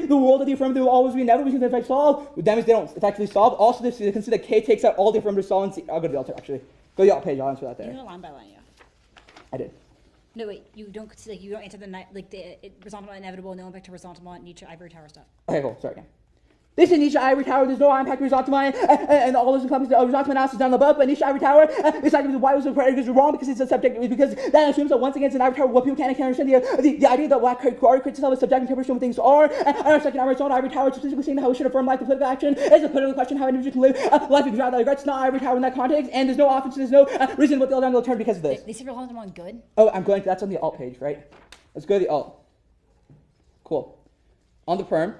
the world of the affirmative will always be inevitable because they solve. That means they don't effectively solve. Also, they consider K takes out all the affirmative solve. I'll go to the altar actually. Go to the alt page. I'll answer that there. You know line by line, yeah. I did. No, wait. You don't answer the horizontal inevitable, no impact to horizontal Nietzsche ivory tower stuff. Okay, cool. Sorry again. This is Nietzsche Ivory Tower. There's no impact horizontal and all those encompass the horizontal analysis down above. But Nietzsche Ivory Tower, this argument is why was the predicate because you're wrong because it's a subject because that assumes that once again it's an ivory tower. What people can't understand the idea that black creates itself as subjective interpretation of things are. And our second argument is on Ivory Tower, specifically saying how we should affirm life. The political action is a political question how an individual can live life without regrets. It's not Ivory Tower in that context, and there's no offense. There's no reason what the other will turn because of this. They say horizontal on good. Oh, I'm going to. That's on the alt page, right? Let's go to the alt. Cool. On the perm.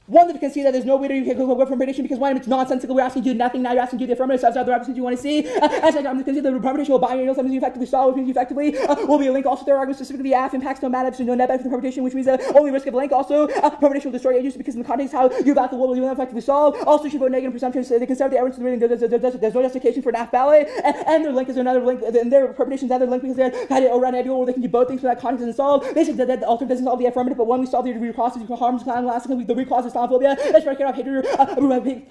One, that you can see that there's no way that you can go from prediction because one, it's nonsensical. We're asking you to do nothing. Now you're asking you to do the affirmative. So that's the opposite you want to see. And second, I'm consider the permutation will binary. That means you effectively solve, which means you effectively will be a link. Also, there are arguments specifically the F impacts no matter. So no net benefit from permutation, which means the only risk of a link. Also, permutation will destroy agents because in the context how you about the world will you effectively solve. Also, you should vote negative presumptions. They consider the errors to the reading. There's no justification for an F ballot. And their link is another link. And their permutation is another link because they're had it around ideal where they can do both things for that context and solve. They say that the alternative doesn't solve the affirmative, but when we solve the root causes, you can harm the root cause of Islamophobia. It's of hatred,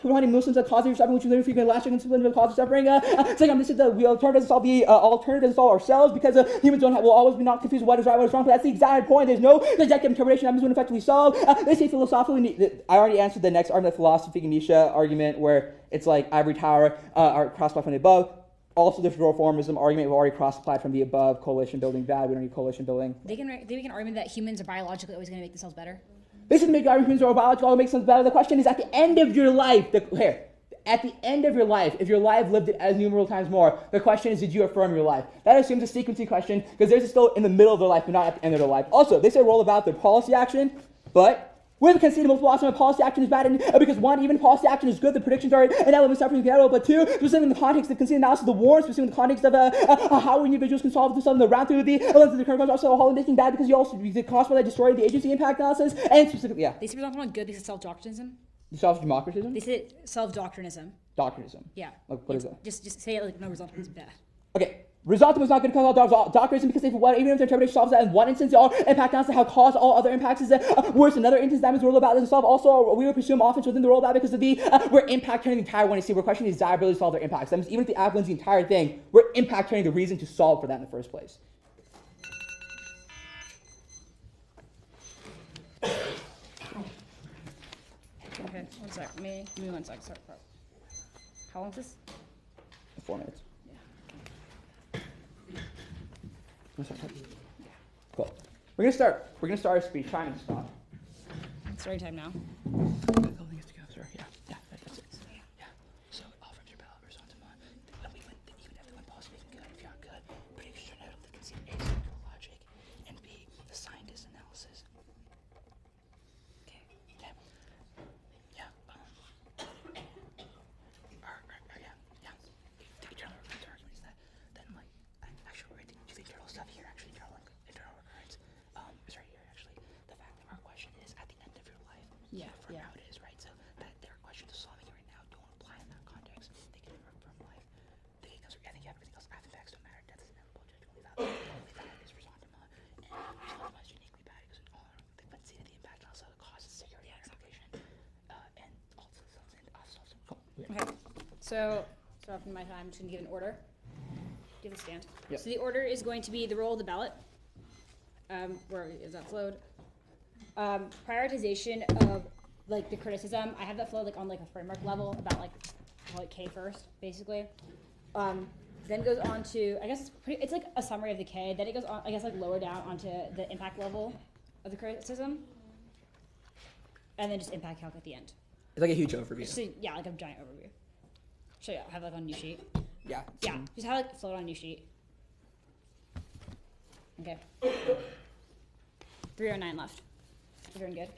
providing Muslims that cause your suffering, which is literally frequently lasting and the cause of suffering. Second, this is the alternative doesn't solve the alternative doesn't solve ourselves because humans will always be not confused with what is right, what is wrong. But that's the exact point. There's no subjective interpretation. That means when effectively solve. They say philosophically. I already answered the next argument, the philosophy Nietzsche argument, where it's like ivory tower are cross-applied from the above. Also, the reformism argument we've already cross-applied from the above. Coalition building bad. We don't need coalition building. They make an argument that humans are biologically always going to make themselves better. This is make arguments or biological makes sense better. The question is at the end of your life, at the end of your life, if your life lived it as numerous times more, the question is, did you affirm your life? That assumes a sequencing question because theirs is still in the middle of their life, but not at the end of their life. Also, they say roll about their policy action, but we've conceded multiple awesome policy action is bad because one, even policy action is good, the predictions are an element suffering inevitable, but two, specifically in the context of conceded analysis of the war, specifically in the context of how individuals can solve this on the round through the elements of the current context, also making bad because you also the cost that destroyed the agency impact analysis, and specifically, yeah. They say we're not good because it's self-doctrinism. You solve democratism? They say self-doctrinism. Doctrinism. Yeah. Like, what is that? Just say it like no result is bad. Okay. Result was not going to cause all doctrinism because even if the interpretation solves that in one instance, all impact analysis how cause all other impacts is worse in another instance. That means rule about doesn't solve. Also, we would presume offense within the rule about because of the we're impact turning the entire one. You see, we're questioning the desirability to solve their impacts. That means even if the app wins the entire thing, we're impact turning the reason to solve for that in the first place. Okay, 1 sec. Give me 1 sec. Sorry. How long is this? 4 minutes. Cool. We're gonna start our speech. Time and stop. It's story time now. Yeah, that's it. Yeah. So all from your ballot versus onto mine. Even if the one policy isn't good, if you're not good, predictions are inevitably concede A, scientific logic, and B, the scientist analysis. Okay. Yeah. Yeah. Yeah. The internal argument is that then like actually we're going to do the internal stuff here. Actually, internal recurrence. Yeah, for yeah. how it is, right? So that there are questions of solving right now don't apply in that context. They can never from life. I think you have everything else. Facts don't matter. Death is inevitable. Judgment is out. The only bad is resentment, and resentment is uniquely bad because it all they conceded the impact and also the causes security and expectation, and also Okay. So start off in my time. I'm just gonna give an order. Give a stand. Yep. So the order is going to be the roll of the ballot. Where is that flowed? Prioritization of like the criticism. I have that flow like on like a framework level about like call it K first, basically. Then goes on to I guess it's like a summary of the K. Then it goes on I guess like lower down onto the impact level of the criticism, and then just impact calc at the end. It's like a huge overview. So, yeah, like a giant overview. So yeah, have like on a new sheet. Yeah. Yeah, just have like float on a new sheet. Okay. 309 left. We're doing good.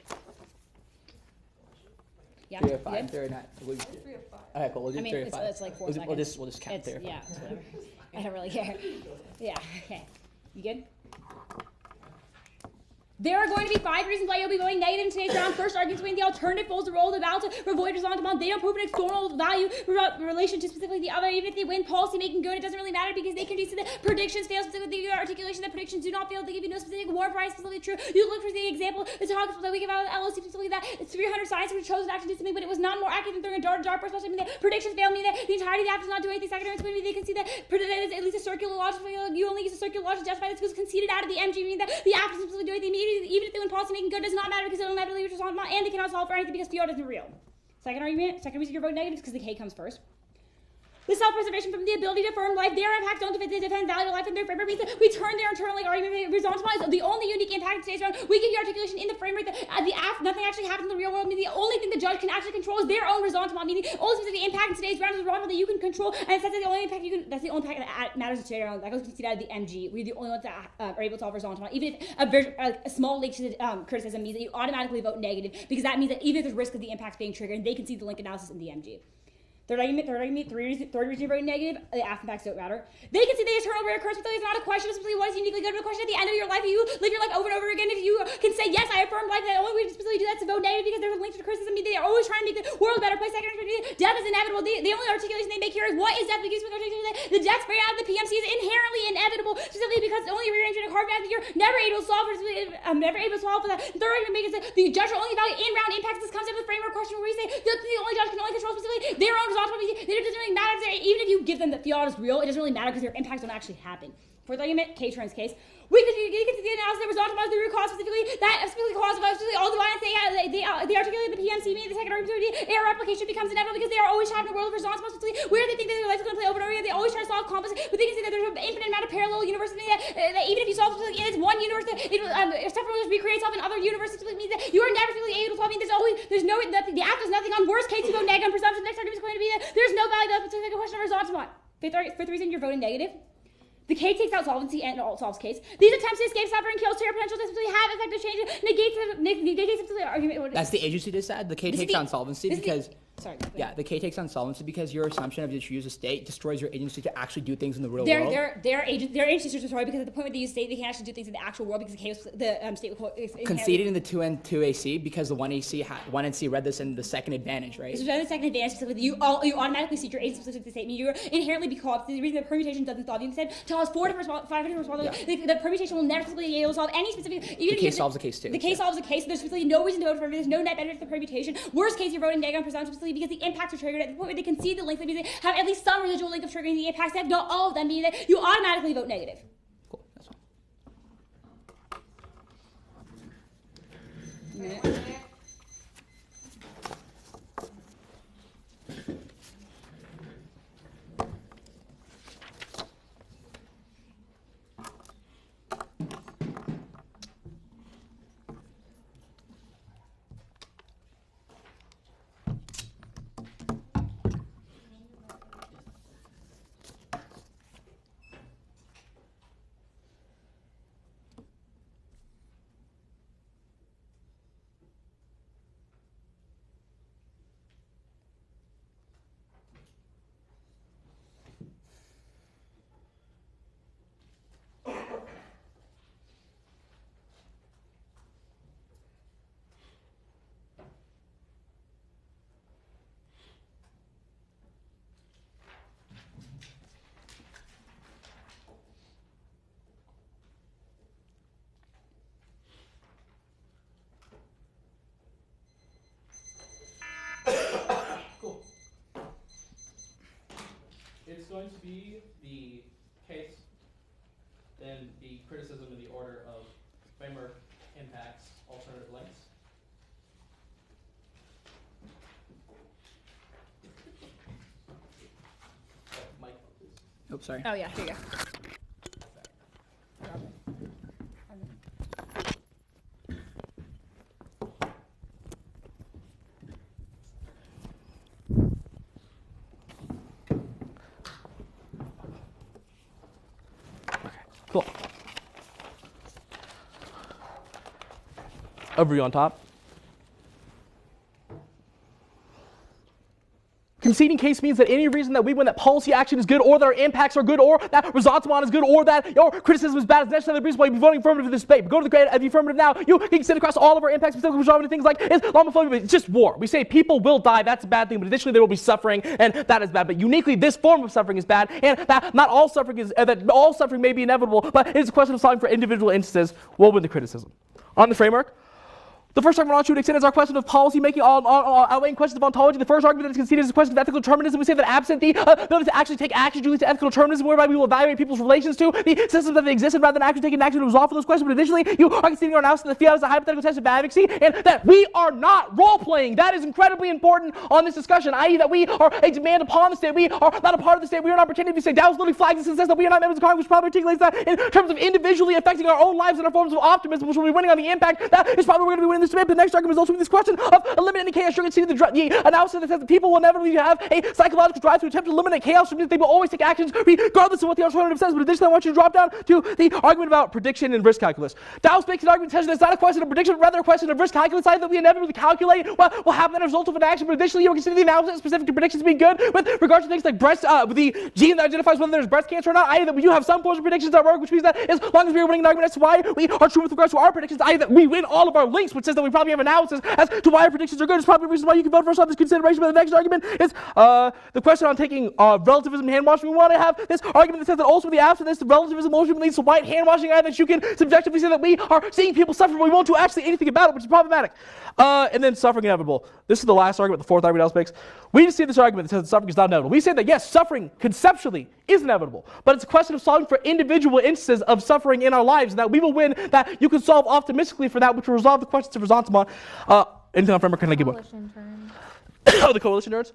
Yeah. 305. Good? 309. It's 305. Okay, cool. We'll do I mean, 305. it's like 4 we'll seconds. we'll just count It's, 305. yeah, it's whatever. I don't really care. Yeah, okay. You good? There are going to be 5 reasons why you'll be voting negative in today's round. First, arguments between the alternative folds the role of the ballot to avoid resentment. They don't prove an external value in relation to specifically the other. Even if they win policy making good, it doesn't really matter because they conduce to the predictions fail specifically the articulation that predictions do not fail. They give you no specific war price specifically true. You look for the example. The talk that we give out of the LOC specifically that it's 300 science which chose to actually do something, but it was not more accurate than throwing a dart especially mean that predictions fail, meaning that the entirety of the app does not do anything. Secondary meaning they can see that is at least a circular logic. You only use a circular logic to justify this because conceded out of the MG, meaning that the app doesn't specifically do anything. Even if they win policy making good does not matter because it'll inevitably respond and they cannot solve for anything because fiat isn't real. Second reason you're voting negative is because the K comes first. The self-preservation from the ability to affirm life, their impact don't defend value of life in their framework means that we turn their internal like argument resentment is the only unique impact in today's round. We give you articulation in the framework that nothing actually happens in the real world, meaning the only thing the judge can actually control is their own resentment, meaning only the impact in today's round is resentment that you can control, and that's the only impact that's the only impact that matters in today's round. That goes conceded out of the MG. We're the only ones that are able to solve resentment. Even if a small link to the criticism means that you automatically vote negative because that means that even if there's risk of the impacts being triggered, they can see the link analysis in the MG. Third argument, third reason you're voting negative, the affirmatives don't matter. They can see the eternal rare curse, but it's not a question of simply what is uniquely good, but a question at the end of your life. If you live your life over and over again, if you can say, yes, I affirm life, the only way to specifically do that is to vote negative because there's a link to the criticism. They're always trying to make the world a better place. Death is inevitable. The only articulation they make here is what is death? Because the death sprayed out of the PMC is inherently inevitable, specifically because the only rearrangement of carbon that you're never able to solve for that. Third argument makes it the judge will only value in-round impacts. This comes into the framework question where we say the only judge can only control specifically their own results. They don't really matter. Even if you give them that the is real, it doesn't really matter because their impacts don't actually happen. Fourth argument, K-Trans case. We can see the analysis that result of the root cause specifically cause of all the violence they articulate the PMC meaning the second argument error replication becomes inevitable because they are always trapped in a world of response specifically where they think that their life is going to play over and over again. They always try to solve complex, but they can see that there's an infinite amount of parallel universes that even if you solve something in its one universe, it will separate will just recreate itself in other universes. It means that you are never really able to solve. I mean, the app does nothing on worst case you vote negative on presumption. Next argument is going to be that there's no value to the specific question of response. Fifth reason you're voting negative. The K takes out solvency and alt solves case. These attempts to escape suffering kills to your potential to simply have effective change, negates simply argument. That's the agency decide. The K takes on solvency because the K takes on solvency because your assumption of just use a state destroys your agency to actually do things in the real world. Their agencies are destroyed because at the point where they use state, they can actually do things in the actual world because the state conceded in the 2N2AC because the 1NC read this in the second advantage, right? So the second advantage specifically, you automatically see your agency specific to the state. You're inherently be co-opted. The reason the permutation doesn't solve. You said tell us 5 different responses. The permutation will never specifically be able to solve any specific. The case solves a case too. The case solves a case. So there's specifically no reason to vote for it. There's no net benefit to the permutation. Worst case, you're voting negative on presumption specifically because the impacts are triggered at the point where they concede the link. That means they have at least some residual link of triggering the impacts. They have not all of them, meaning that you automatically vote negative. Cool. That's fine. going to be the case, then the criticism in the order of framework, impacts, alternative links. Mike, please. Oops, sorry. Oh yeah, here you go. Cool. Overview on top. Conceding case means that any reason that we win that policy action is good, or that our impacts are good, or that resentment is good, or that your criticism is bad is necessarily the reason why you'd be voting affirmative for this debate. But go to the grade of the affirmative now. You can consider across all of our impacts, specifically resolving things like Islamophobia, but it's just war. We say people will die, that's a bad thing, but additionally there will be suffering, and that is bad. But uniquely, this form of suffering is bad, and that not all suffering is that all suffering may be inevitable, but it is a question of solving for individual instances. We'll win the criticism. On the framework. The first argument I want you to extend is our question of policy making, outweighing questions of ontology. The first argument that is conceded is a question of ethical determinism. We say that absent the ability to actually take action due to ethical determinism, whereby we will evaluate people's relations to the systems that they exist in, rather than actually taking action to resolve those questions. But additionally, you are conceding our analysis that the fiat is a hypothetical test of advocacy, and that we are not role-playing. That is incredibly important on this discussion, i.e. that we are a demand upon the state. We are not a part of the state. We are not pretending to be state. Dow's literally flags this and says that we are not members of Congress, which probably articulates that in terms of individually affecting our own lives and our forms of optimism, which will be winning on the impact. That is probably we're going to be winning this debate. But the next argument is also this question of eliminating chaos. You're conceding the analysis that says that people will inevitably have a psychological drive to attempt to eliminate chaos, which means they will always take actions regardless of what the alternative says. But additionally, I want you to drop down to the argument about prediction and risk calculus. Dow's makes an argument that says that it's not a question of prediction, but rather a question of risk calculus, i.e. that we inevitably calculate what will happen as a result of an action. But additionally, you're considering the analysis specific to predictions being good with regards to things like breast, the gene that identifies whether there's breast cancer or not, i.e. that we do have some forms of predictions that work, which means that as long as we are winning an argument as to why we are true with regards to our predictions, i.e. that we win all of our links, which says that we probably have analysis as to why our predictions are good. It's probably the reason why you can vote for us on this consideration. But the next argument is the question on taking relativism and hand washing. We want to have this argument that says that also the absence of this, the relativism ultimately leads to white hand washing, i.e. that you can subjectively say that we are seeing people suffer, but we won't do actually anything about it, which is problematic. And then suffering inevitable. This is the last argument, the fourth argument Dow's makes. We just see this argument that says that suffering is not inevitable. We say that yes, suffering conceptually is inevitable, but it's a question of solving for individual instances of suffering in our lives, and that we will win, that you can solve optimistically for that, which will resolve the questions of resentment. Anything on framework? Can I give one? Oh, the coalition nerds.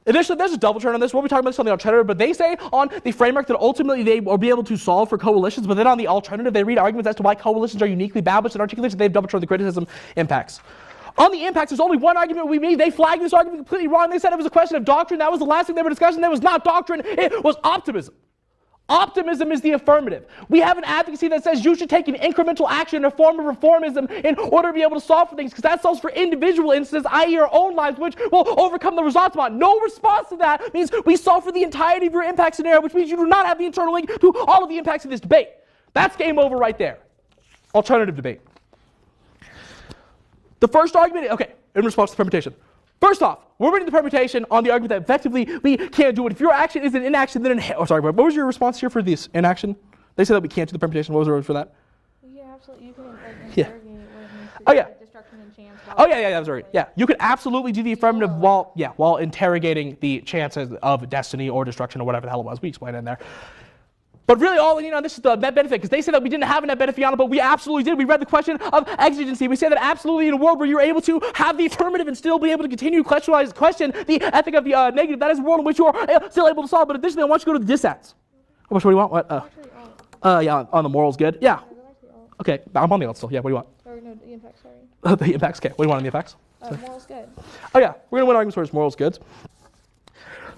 Additionally, there's a double turn on this. We'll be talking about this on the alternative, but they say on the framework that ultimately they will be able to solve for coalitions, but then on the alternative, they read arguments as to why coalitions are uniquely bad, which in articulation they've double turned the criticism impacts. On the impacts, there's only one argument we made. They flagged this argument completely wrong. They said it was a question of doctrine. That was the last thing they were discussing. That was not doctrine. It was optimism. Optimism is the affirmative. We have an advocacy that says you should take an incremental action, a form of reformism, in order to be able to solve for things, because that solves for individual instances, i.e. our own lives, which will overcome the resentment. No response to that means we solve for the entirety of your impact scenario, which means you do not have the internal link to all of the impacts of this debate. That's game over right there. Alternative debate. The first argument, okay, in response to permutation. First off, we're winning the permutation on the argument that effectively we can't do it. If your action is an inaction, then what was your response here for this inaction? They said that we can't do the permutation. What was your for that? Yeah, absolutely. You can interrogate Yeah. what it means to Oh, yeah. destruction and chance. Oh yeah, that was right. Yeah, you could absolutely do the affirmative while interrogating the chances of destiny or destruction or whatever the hell it was. We explained it in there. But really, this is the net benefit, because they said that we didn't have a net benefit on it, but we absolutely did. We read the question of exigency. We say that absolutely in a world where you're able to have the affirmative and still be able to continue to question the ethic of the negative, that is a world in which you are still able to solve. But additionally, I want you to go to the dissents. What do you want? What? On the morals, good. Yeah. Okay, I'm on the alt still. Yeah, what do you want? Or no, the impact, sorry. The impacts, okay. What do you want on the impacts? Morals good. Oh yeah, we're going to win arguments where it's morals good.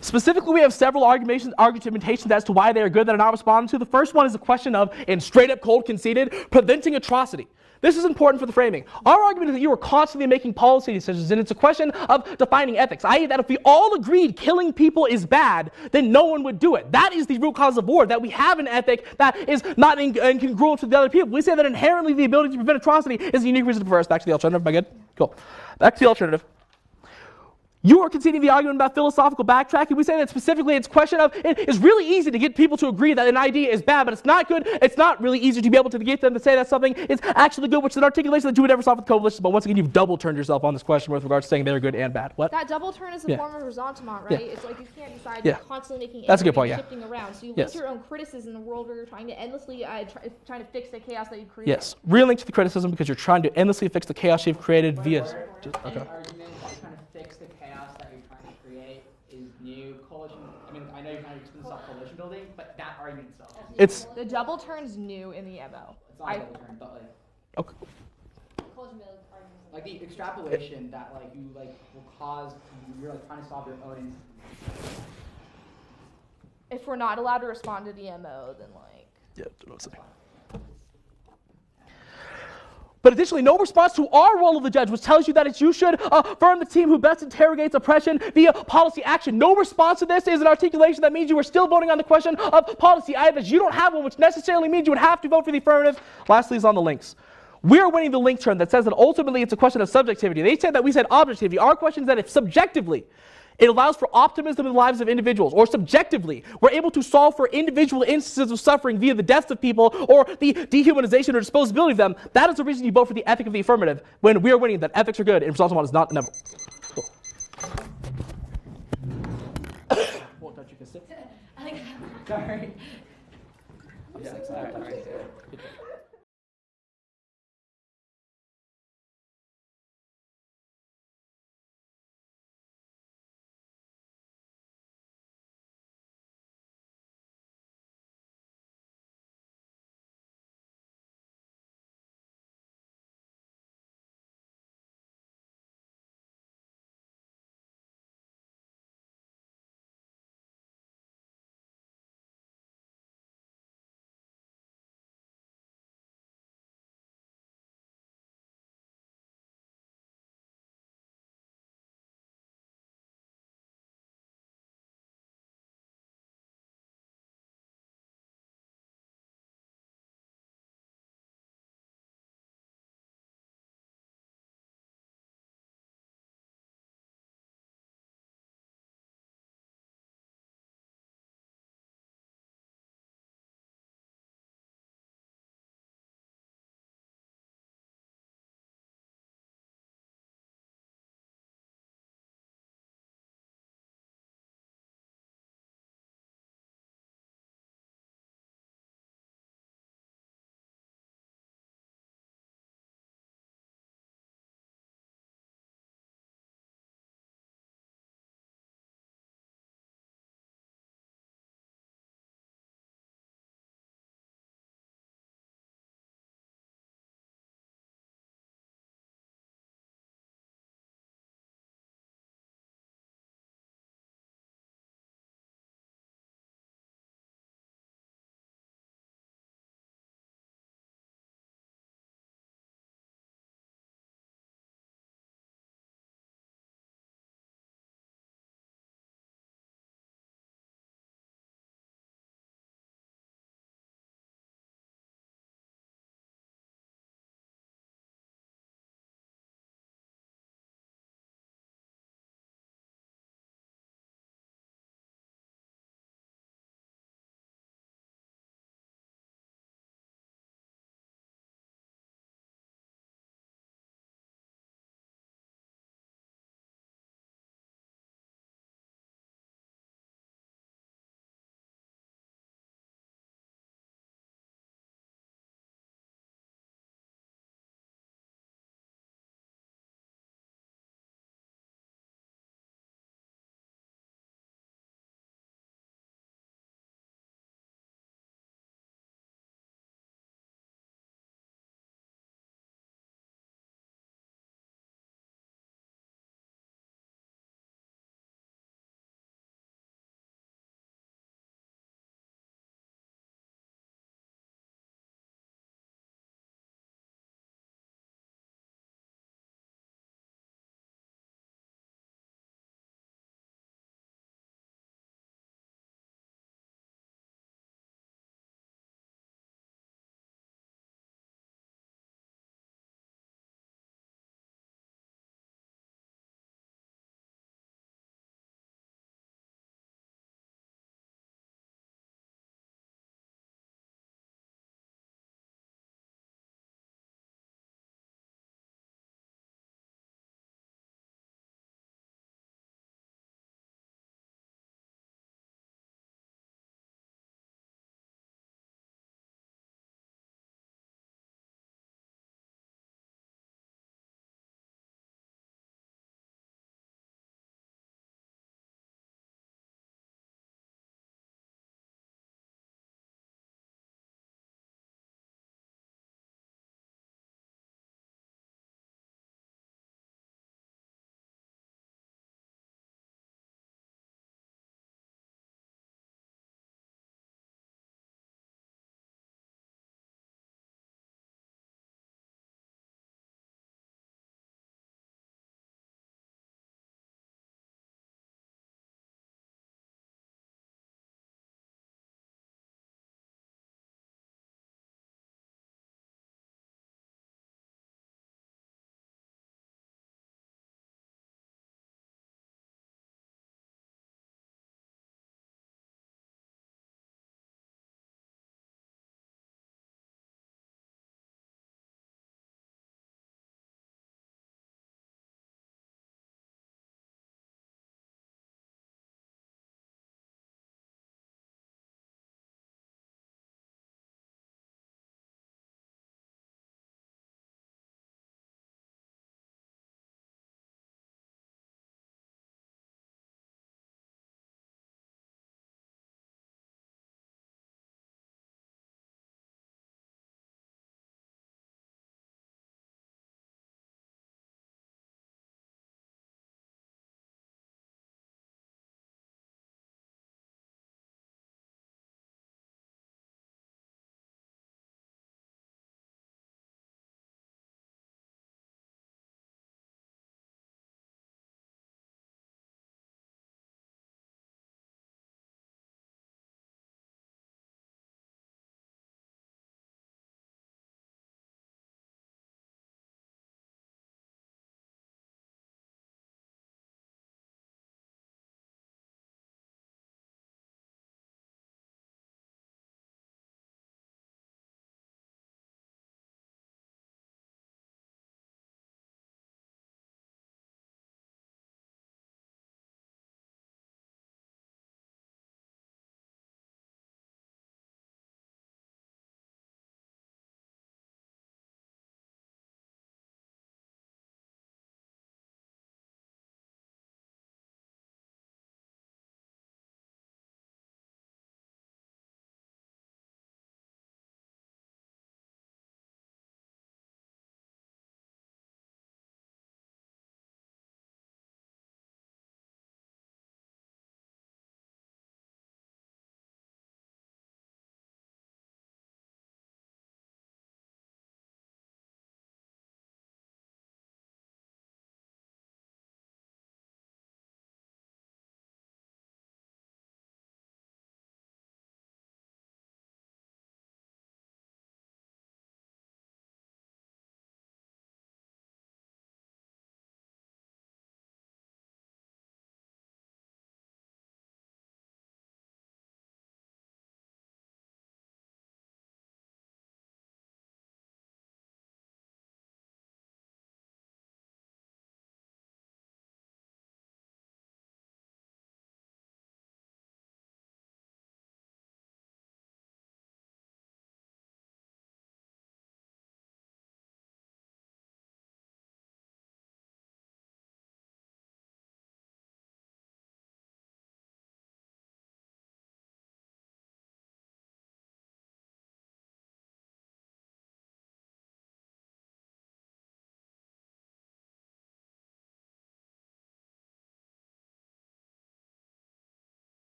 Specifically, we have several argumentations as to why they are good that are not responded to. The first one is a question of, in straight up cold conceded, preventing atrocity. This is important for the framing. Our argument is that you are constantly making policy decisions, and it's a question of defining ethics, i.e. that if we all agreed killing people is bad, then no one would do it. That is the root cause of war, that we have an ethic that is not incongruent to the other people. We say that inherently the ability to prevent atrocity is a unique reason for us. Back to the alternative. Am I good? Cool. Back to the alternative. You are conceding the argument about philosophical backtracking. We say that specifically it's a question of, it's really easy to get people to agree that an idea is bad, but it's not good. It's not really easy to be able to get them to say that something is actually good, which is an articulation that you would never solve with coalitions. But once again, you've double turned yourself on this question with regards to saying they're good and bad. What? That double turn is a form of resentment, right? It's like you can't decide. Yeah. You're constantly making That's a good point, shifting around. So you lose your own criticism in the world where you're trying to endlessly trying to fix the chaos that you created. Yes. Relink to the criticism because you're trying to endlessly fix the chaos you've created via... An argument that's trying to fix the chaos that you're trying to create is new. Coalition, I mean, I know you're trying to explain this coalition building, but that argument itself. It's... The double turn's new in the MO. It's not a double turn, but like... Okay. Like the extrapolation that like you like will cause, you're like trying to solve your own... If we're not allowed to respond to the MO, then like... Yeah, that's what I'm saying. But additionally, no response to our role of the judge, which tells you that you should affirm the team who best interrogates oppression via policy action. No response to this is an articulation that means you are still voting on the question of policy items. You don't have one, which necessarily means you would have to vote for the affirmative. Lastly is on the links. We're winning the link turn that says that ultimately it's a question of subjectivity. They said that we said objectivity. Our question is that if subjectively it allows for optimism in the lives of individuals, or subjectively, we're able to solve for individual instances of suffering via the deaths of people or the dehumanization or disposability of them. That is the reason you vote for the ethic of the affirmative when we are winning that ethics are good and result is not inevitable. Cool. Won't touch you, Sorry. Yeah, all right.